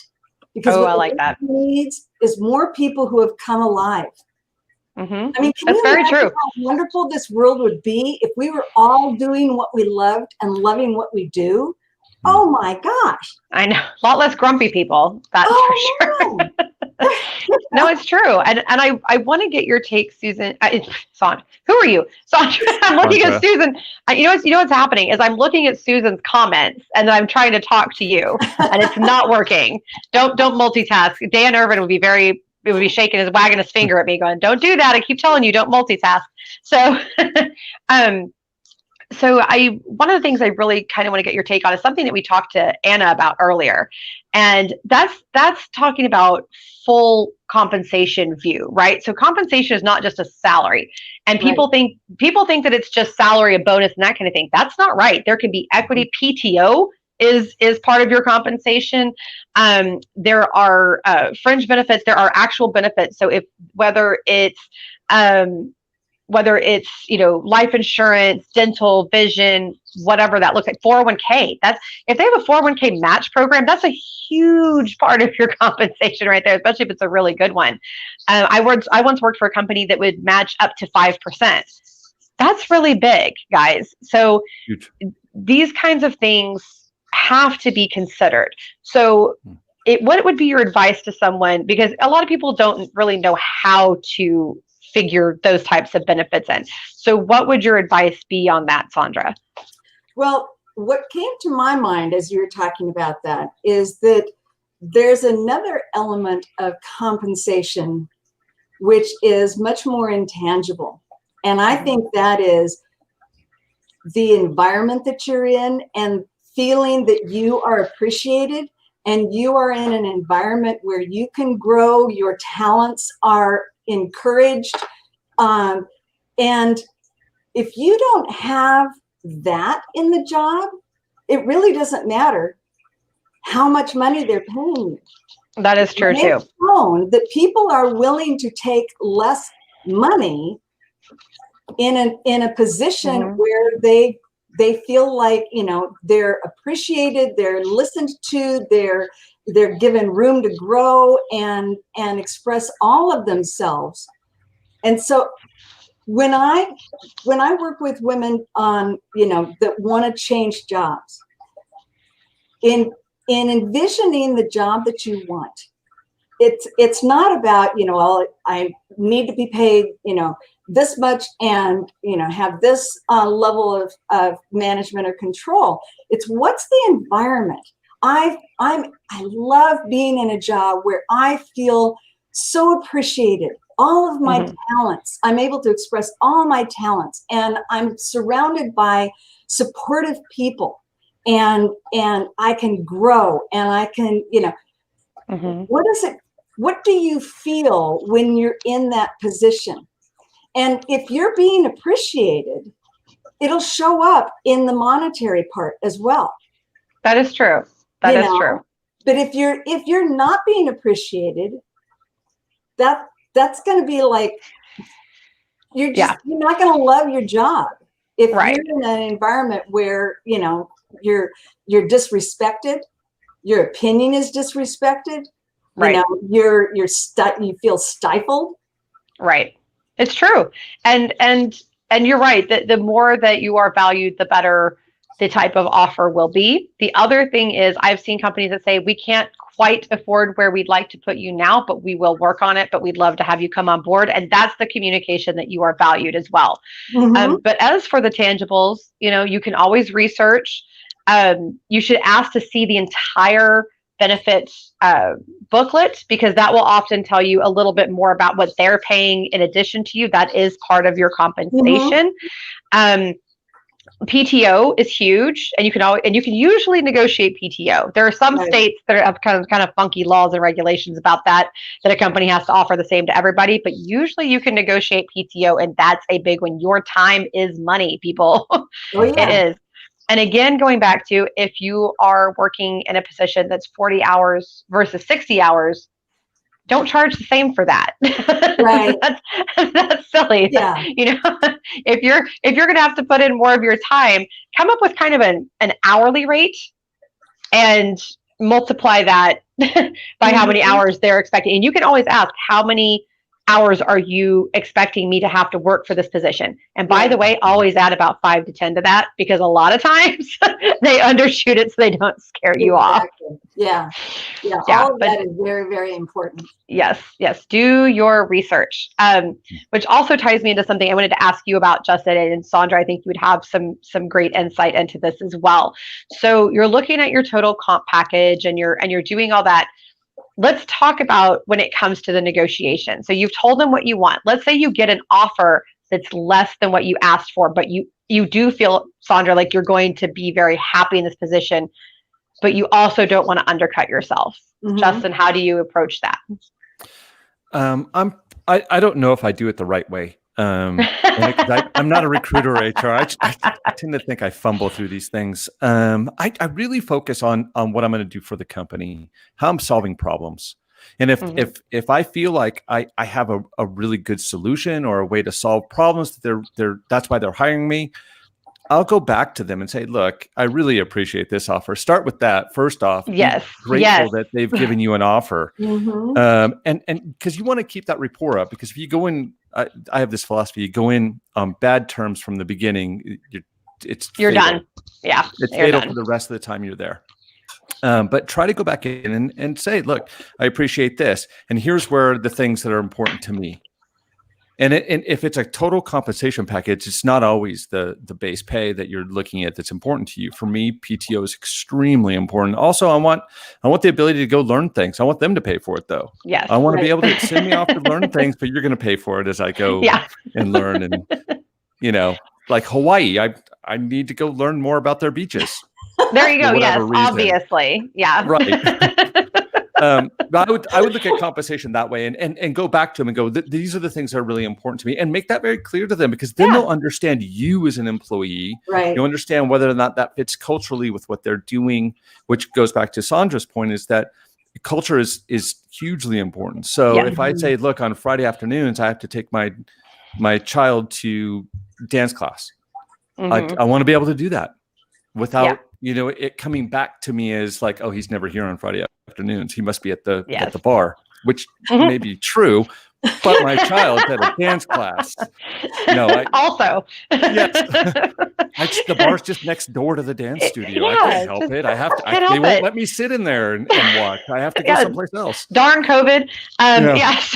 Because what I the like that. world needs is more people who have come alive. Hmm. I mean, can That's you very imagine true. how wonderful this world would be if we were all doing what we loved and loving what we do? Oh my gosh. I know. A lot less grumpy people. That's for sure. man. No, it's true. And I want to get your take, Susan. Son, who are you? Sandra, I'm looking at Sandra. Susan. You know what's happening is I'm looking at Susan's comments and then I'm trying to talk to you and it's not working. Don't multitask. Dan Irvin would be shaking wagging his finger at me going, "Don't do that. I keep telling you, don't multitask." So, so one of the things I really kind of want to get your take on is something that we talked to Anna about earlier. And that's talking about full compensation view, right? So compensation is not just a salary. And people think that it's just salary, a bonus, and that kind of thing. That's not right. There can be equity. PTO is part of your compensation. There are fringe benefits. There are actual benefits. So whether it's life insurance, dental, vision, whatever that looks like, 401k. If they have a 401k match program, that's a huge part of your compensation right there, especially if it's a really good one. I once worked for a company that would match up to 5%. That's really big, guys. So Huge. These kinds of things have to be considered. So what would be your advice to someone? Because a lot of people don't really know how to figure those types of benefits in. So what would your advice be on that, Sandra? Well, what came to my mind as you were talking about that is that there's another element of compensation which is much more intangible. And I think that is the environment that you're in and feeling that you are appreciated and you are in an environment where you can grow, your talents are encouraged. And if you don't have that in the job, it really doesn't matter how much money they're paying you. That is true too. It's shown that people are willing to take less money in a position where they feel like, they're appreciated, they're listened to, they're given room to grow and express all of themselves. And so when I work with women on, that want to change jobs, in envisioning the job that you want, it's not about, I need to be paid, this much and, have this level of management or control. It's what's the environment. I love being in a job where I feel so appreciated. All of my talents, I'm able to express all my talents, and I'm surrounded by supportive people, and I can grow, and I can, what do you feel when you're in that position? And if you're being appreciated, it'll show up in the monetary part as well. That is true. That is true. But if you're not being appreciated, that's going to be like, you're not going to love your job if you're in an environment where, you're disrespected, your opinion is disrespected, you feel stifled. Right. It's true. And you're right that the more that you are valued, the better the type of offer will be. The other thing is I've seen companies that say, we can't quite afford where we'd like to put you now, but we will work on it, but we'd love to have you come on board. And that's the communication that you are valued as well. But as for the tangibles, you can always research. You should ask to see the entire benefits booklet, because that will often tell you a little bit more about what they're paying in addition to you. That is part of your compensation. PTO is huge, and you can usually negotiate PTO. There are some states that have kind of funky laws and regulations about that a company has to offer the same to everybody, but usually you can negotiate PTO, and that's a big one. Your time is money, people. It is. And again, going back to, if you are working in a position that's 40 hours versus 60 hours, don't charge the same for that. Right. That's silly. Yeah. You know, if you're going to have to put in more of your time, come up with kind of an hourly rate and multiply that by how many hours they're expecting. And you can always ask, how many hours are you expecting me to have to work for this position? And by the way, always add about 5 to 10 to that, because a lot of times they undershoot it so they don't scare you off. Yeah. All of that is very, very important. Yes. Do your research, which also ties me into something I wanted to ask you about, Justin, and Sandra. I think you would have some great insight into this as well. So you're looking at your total comp package, and you're doing all that. Let's talk about when it comes to the negotiation. So you've told them what you want. Let's say you get an offer that's less than what you asked for, but you do feel, Sandra, like you're going to be very happy in this position, but you also don't want to undercut yourself. Justin, how do you approach that? I don't know if I do it the right way. I'm not a recruiter or HR. I tend to think I fumble through these things. I really focus on what I'm going to do for the company, how I'm solving problems. And if I feel like I have a really good solution or a way to solve problems, that's why they're hiring me, I'll go back to them and say, look, I really appreciate this offer. Start with that first off. Yes. Grateful that they've given you an offer. And because you want to keep that rapport up, because if you go in, I have this philosophy, you go in on bad terms from the beginning, you're done. Yeah. It's fatal for the rest of the time you're there. But try to go back in and say, look, I appreciate this. And here's where the things that are important to me. And if it's a total compensation package, it's not always the base pay that you're looking at that's important to you. For me, PTO is extremely important. Also, I want the ability to go learn things. I want them to pay for it, though. Yes. I want to be able to send me off to learn things, but you're going to pay for it as I go and learn. And like Hawaii, I need to go learn more about their beaches. There you go. Yes, obviously. Yeah. Right. But I would look at compensation that way and go back to them and go, these are the things that are really important to me, and make that very clear to them, because then they'll understand you as an employee. Right. You'll understand whether or not that fits culturally with what they're doing, which goes back to Sandra's point, is that culture is hugely important. So if I say, look, on Friday afternoons, I have to take my child to dance class. I want to be able to do that without it coming back to me as like, oh, he's never here on Friday afternoons. He must be at the bar, which may be true, but my child's at a dance class. Also. Yes. The bar's just next door to the dance studio. I can't help it. I have to. They won't let me sit in there and watch. I have to go someplace else. Darn COVID.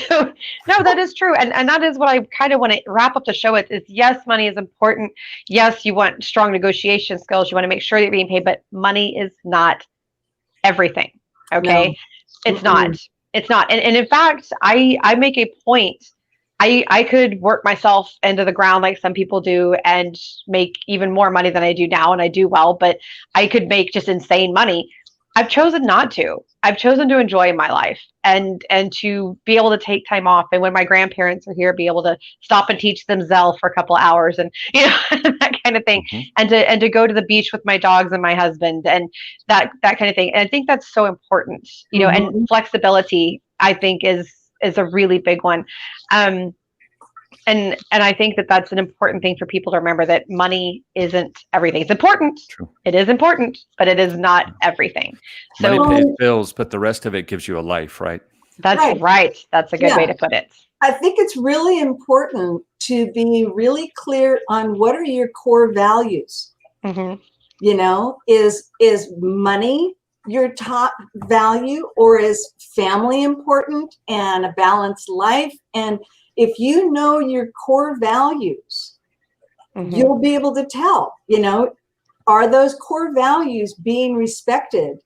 So no, that is true, and that is what I kind of want to wrap up the show with. Is yes, money is important. Yes, you want strong negotiation skills. You want to make sure that you're being paid, but money is not everything. Okay, it's not. It's not. And in fact, I make a point. I could work myself into the ground like some people do and make even more money than I do now, and I do well, but I could make just insane money. I've chosen not to. I've chosen to enjoy my life and to be able to take time off. And when my grandparents are here, be able to stop and teach them Zell for a couple of hours and that kind of thing. And to go to the beach with my dogs and my husband and that kind of thing. And I think that's so important, and flexibility, I think is a really big one. And I think that that's an important thing for people to remember, that money isn't everything. It's important. True. It is important, but it is not everything. So money pays bills, but the rest of it gives you a life, right? That's right. That's a good way to put it. I think it's really important to be really clear on what are your core values. Is money your top value, or is family important and a balanced life? And if you know your core values, you'll be able to tell, are those core values being respected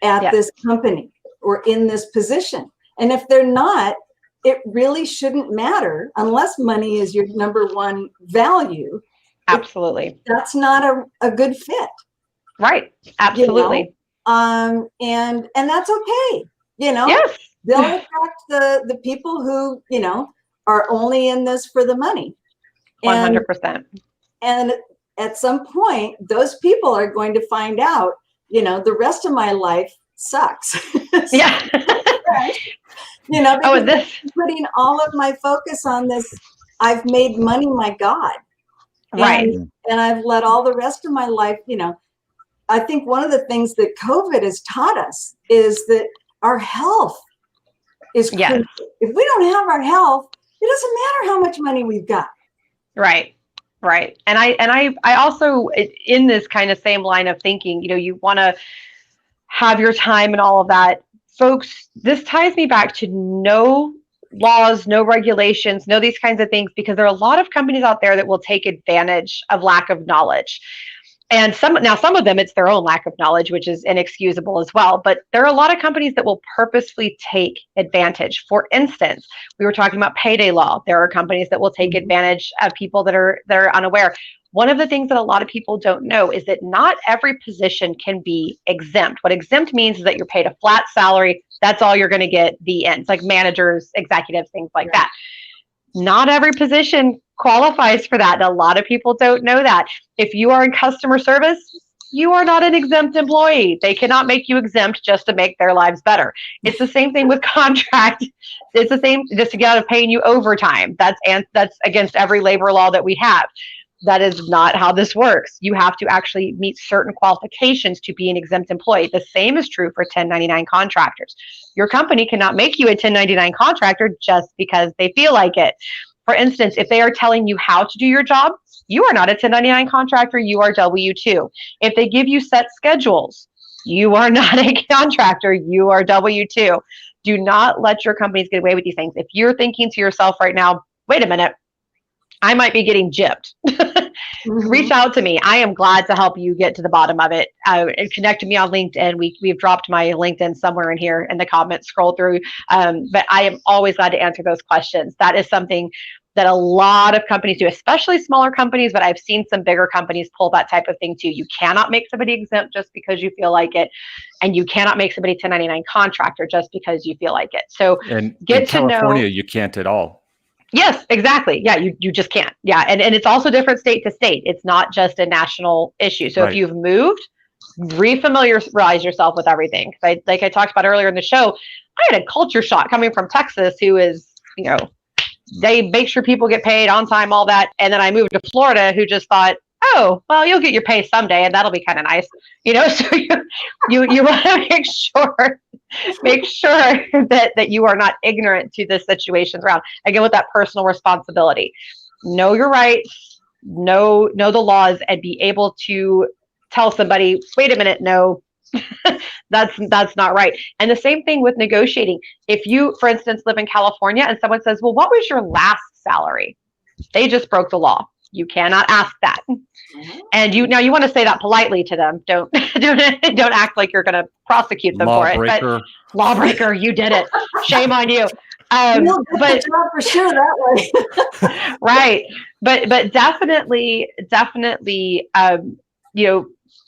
at this company or in this position. And if they're not, it really shouldn't matter unless money is your number one value. Absolutely. That's not a good fit. Right. Absolutely. And that's okay. Yes. They'll attract the people who, are only in this for the money. 100%. And at some point, those people are going to find out, the rest of my life sucks. Yeah. Because I'm putting all of my focus on this. I've made money my God. Right. And I've let all the rest of my life, I think one of the things that COVID has taught us is that our health is critical. If we don't have our health, it doesn't matter how much money we've got. Right. Right. And I also, in this kind of same line of thinking, you want to have your time and all of that. Folks, this ties me back to no laws, no regulations, no these kinds of things, because there are a lot of companies out there that will take advantage of lack of knowledge. And some of them, it's their own lack of knowledge, which is inexcusable as well. But there are a lot of companies that will purposefully take advantage. For instance, we were talking about Payday Law. There are companies that will take advantage of people that are unaware. One of the things that a lot of people don't know is that not every position can be exempt. What exempt means is that you're paid a flat salary. That's all you're going to get, the end. It's like managers, executives, things like that. Not every position qualifies for that. And a lot of people don't know that. If you are in customer service, you are not an exempt employee. They cannot make you exempt just to make their lives better. It's the same thing with contract. It's the same just to get out of paying you overtime. That's against every labor law that we have. That is not how this works. You have to actually meet certain qualifications to be an exempt employee. The same is true for 1099 contractors. Your company cannot make you a 1099 contractor just because they feel like it. For instance, if they are telling you how to do your job, you are not a 1099 contractor, you are W-2. If they give you set schedules, you are not a contractor, you are W-2. Do not let your companies get away with these things. If you're thinking to yourself right now, wait a minute, I might be getting gypped. Reach out to me. I am glad to help you get to the bottom of it. Connect to me on LinkedIn. We've dropped my LinkedIn somewhere in here in the comments, scroll through. But I am always glad to answer those questions. That is something that a lot of companies do, especially smaller companies, but I've seen some bigger companies pull that type of thing too. You cannot make somebody exempt just because you feel like it. And you cannot make somebody 1099 contractor just because you feel like it. So and get in to California, know. you can't at all. Yes, exactly. Yeah, you just can't. Yeah, and it's also different state to state. It's not just a national issue. So if you've moved, refamiliarize yourself with everything. Like I talked about earlier in the show, I had a culture shock coming from Texas, who is, they make sure people get paid on time, all that. And then I moved to Florida, who just thought, oh, well, you'll get your pay someday, and that'll be kind of nice. So you want to make sure that you are not ignorant to the situations around. Again, with that personal responsibility, know your rights, know the laws, and be able to tell somebody, wait a minute, no, that's not right. And the same thing with negotiating. If you, for instance, live in California and someone says, well, what was your last salary? They just broke the law. You cannot ask that. And you want to say that politely to them. Don't act like you're going to prosecute them for it. But lawbreaker, you did it. Shame on you. You'll get the job for sure that way. Right. But definitely,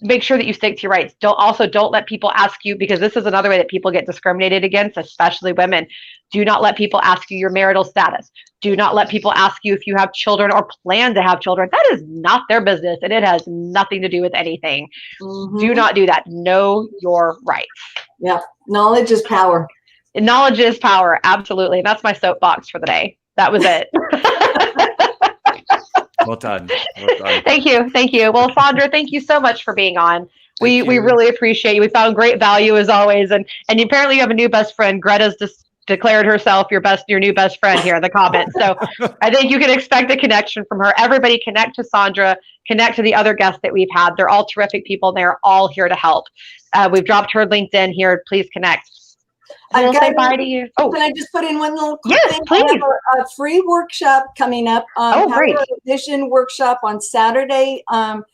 make sure that you stick to your rights. Don't let people ask you, because this is another way that people get discriminated against, especially women. Do not let people ask you your marital status. Do not let people ask you if you have children or plan to have children. That is not their business, and it has nothing to do with anything. Do not do that. Know your rights. Yeah. Knowledge is power. Knowledge is power. Absolutely. That's my soapbox for the day. That was it. Well done. Thank you. Well, Sandra, thank you so much for being on. We really appreciate you. We found great value as always. And apparently you have a new best friend. Greta's just declared herself your new best friend here in the comments. So I think you can expect a connection from her. Everybody connect to Sandra, connect to the other guests that we've had. They're all terrific people. They're all here to help. We've dropped her LinkedIn here. Please connect. I'll say bye to you. Oh, can I just put in one little quick thing? Please. I have a free workshop coming up. Great. Power Vision workshop on Saturday, the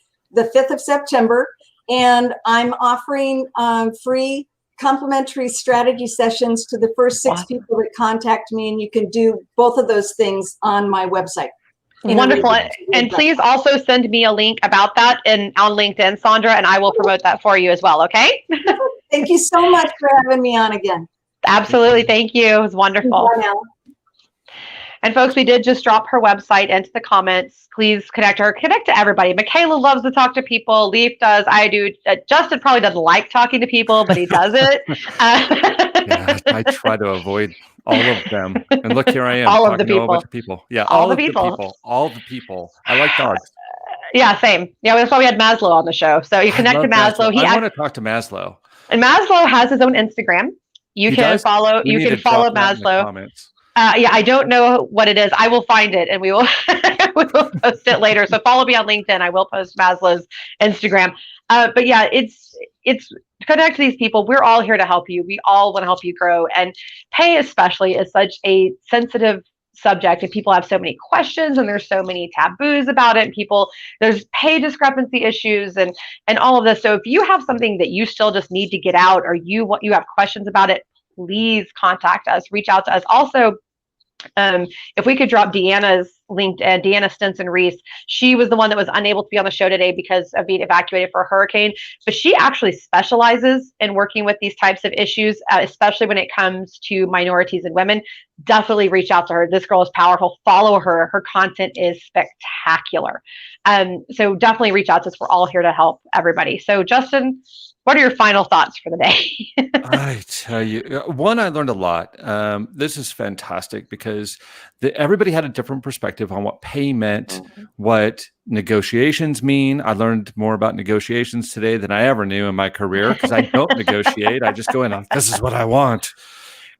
5th of September. And I'm offering free complimentary strategy sessions to the first 6 people that contact me, and you can do both of those things on my website. Wonderful. And please also send me a link about that on LinkedIn, Sandra, and I will promote that for you as well. Okay. Thank you so much for having me on again. Absolutely. Thank you. It was wonderful. Bye now. And folks, we did just drop her website into the comments. Please connect her. Connect to everybody. Michaela loves to talk to people. Leif does. I do. Justin probably doesn't like talking to people, but he does it. Yeah, I try to avoid all of them. And look, here I am. All of the talking to a whole people. bunch of people. Yeah, All all the of the people. people. All the people. I like dogs. Yeah, same. Yeah, that's why we had Maslow on the show. So you connect to Maslow. I want to talk to Maslow. And Maslow has his own Instagram. You can follow. You can follow Maslow. Yeah, I don't know what it is. I will find it, and we will we will post it later. So follow me on LinkedIn. I will post Maslow's Instagram. But yeah, it's connect to these people. We're all here to help you. We all want to help you grow. And pay especially is such a sensitive subject, and people have so many questions, and there's so many taboos about it. And there's pay discrepancy issues and all of this. So if you have something that you still just need to get out, or you have questions about it, please contact us, reach out to us. Also, if we could drop Deanna's LinkedIn, Deanna Stinson-Reese, she was the one that was unable to be on the show today because of being evacuated for a hurricane, but she actually specializes in working with these types of issues, especially when it comes to minorities and women. Definitely reach out to her. This girl is powerful. Follow her. Her content is spectacular. So definitely reach out to us. We're all here to help everybody. So Justin, what are your final thoughts for the day? I tell you, one, I learned a lot. This is fantastic because everybody had a different perspective on what pay meant, what negotiations mean. I learned more about negotiations today than I ever knew in my career because I don't negotiate. I just go in, this is what I want.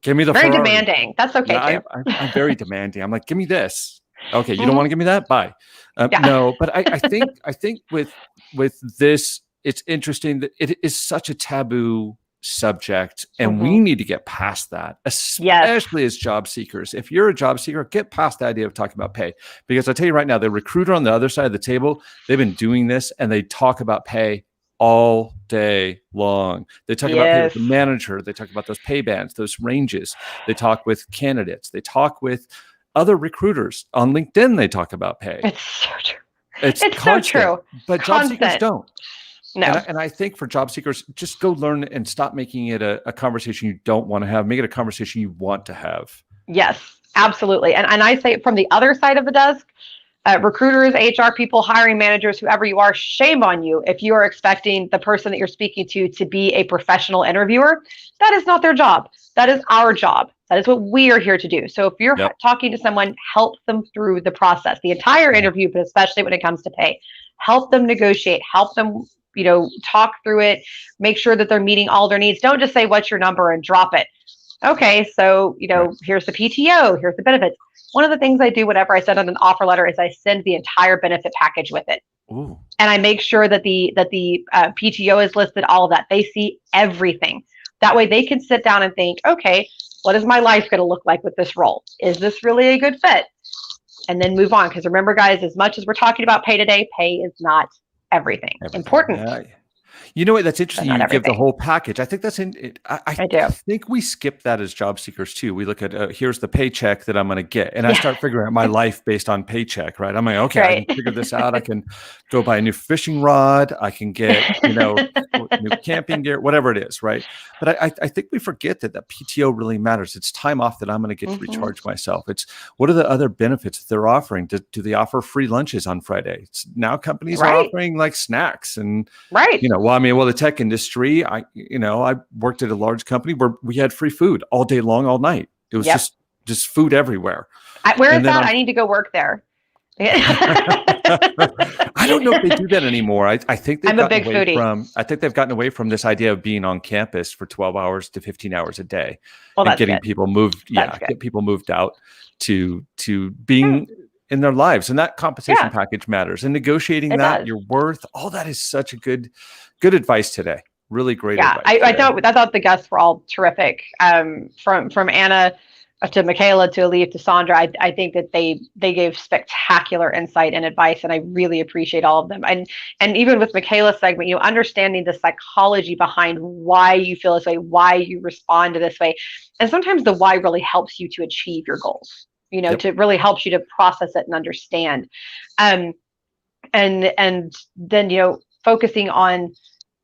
Give me the Very Ferrari. demanding. That's okay too. I'm very demanding. I'm like, give me this. Okay, you don't want to give me that? Bye. No, but I think with this, it's interesting that it is such a taboo subject, and we need to get past that, especially as job seekers. If you're a job seeker, get past the idea of talking about pay, because I tell you right now, the recruiter on the other side of the table, they've been doing this, and they talk about pay all day long. They talk about pay with the manager. They talk about those pay bands, those ranges. They talk with candidates. They talk with other recruiters on LinkedIn. They talk about pay. It's so true. It's so true. But job seekers don't. No. And I think for job seekers, just go learn and stop making it a conversation you don't want to have. Make it a conversation you want to have. Yes, absolutely. And I say from the other side of the desk, recruiters, HR people, hiring managers, whoever you are, shame on you if you are expecting the person that you're speaking to be a professional interviewer. That is not their job. That is our job. That is what we are here to do. So if you're talking to someone, help them through the process, the entire interview, but especially when it comes to pay. Help them negotiate. Help them talk through it, make sure that they're meeting all their needs. Don't just say, what's your number, and drop it. Okay, so, here's the PTO, here's the benefits. One of the things I do whenever I send out an offer letter is I send the entire benefit package with it. Ooh. And I make sure that the PTO is listed, all of that. They see everything. That way they can sit down and think, okay, what is my life going to look like with this role? Is this really a good fit? And then move on. Because remember, guys, as much as we're talking about pay today, pay is not everything. Important. Yeah. You know what? That's interesting. You give the whole package. I think that's I do. I think we skip that as job seekers too. We look at here's the paycheck that I'm going to get, and I start figuring out my life based on paycheck. Right? I'm like, okay, I can figure this out. I can go buy a new fishing rod. I can get new camping gear, whatever it is. Right? But I think we forget that PTO really matters. It's time off that I'm going to get to recharge myself. It's what are the other benefits that they're offering? Do they offer free lunches on Friday? Now companies are offering like snacks and the tech industry, I worked at a large company where we had free food all day long, all night. It was just food everywhere. Where is that? I need to go work there. I don't know if they do that anymore. I think they've I'm a big foodie. Gotten away from this idea of being on campus for 12 hours to 15 hours a day. Well, and getting people moved. Get people moved out to being in their lives. And that compensation package matters. And negotiating your worth, all that is such a good advice today. Really great advice. I thought the guests were all terrific. From Anna, to Michaela, to Leif, to Sandra. I think that they gave spectacular insight and advice, and I really appreciate all of them. And even with Michaela's segment, understanding the psychology behind why you feel this way, why you respond to this way, and sometimes the why really helps you to achieve your goals. Yep. To really helps you to process it and understand. And then focusing on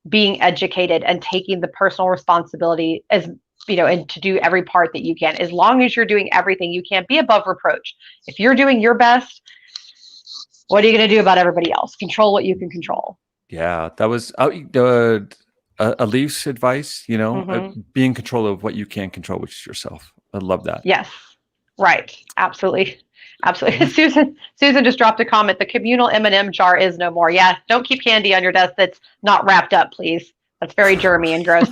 being educated and taking the personal responsibility as and to do every part that you can. As long as you're doing everything you can, be above reproach. If you're doing your best, what are you going to do about everybody else? Control what you can control. Yeah, that was Leif's advice. Be in control of what you can control, which is yourself. I love that. Yes, right, absolutely. Susan just dropped a comment. The communal M&M jar is no more. Yeah, don't keep candy on your desk that's not wrapped up, please. That's very germy and gross.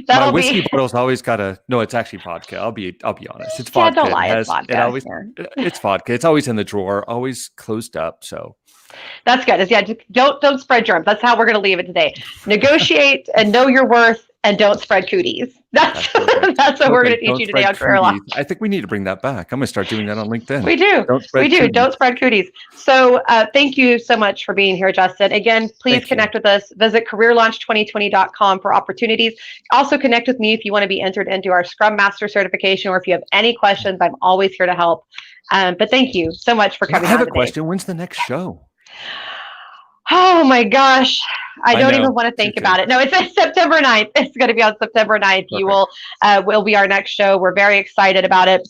My whiskey bottle's always got a. No, it's actually vodka. I'll be honest. It's vodka. Don't lie. It's vodka. It's vodka. It's always in the drawer, always closed up. So that's good. Just don't spread germs. That's how we're going to leave it today. Negotiate and know your worth, and don't spread cooties. That's what we're going to teach you today on Career Law. I think we need to bring that back. I'm going to start doing that on LinkedIn. We do. Don't spread cooties. So thank you so much for being here, Justin. Again, please connect with us. Visit careerlaunch2020.com for opportunities. Also connect with me if you want to be entered into our Scrum Master certification, or if you have any questions. I'm always here to help. But thank you so much for coming on today. I have a question. When's the next show? Oh my gosh. I don't even want to think about it. No, it's September 9th. It's going to be on September 9th. Perfect. You will be our next show. We're very excited about it.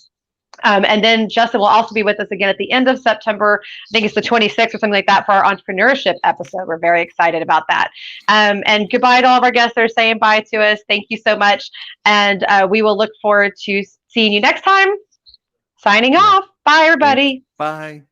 And then Justin will also be with us again at the end of September. I think it's the 26th or something like that for our entrepreneurship episode. We're very excited about that. And goodbye to all of our guests that are saying bye to us. Thank you so much. And we will look forward to seeing you next time. Signing off. Bye, everybody. Bye.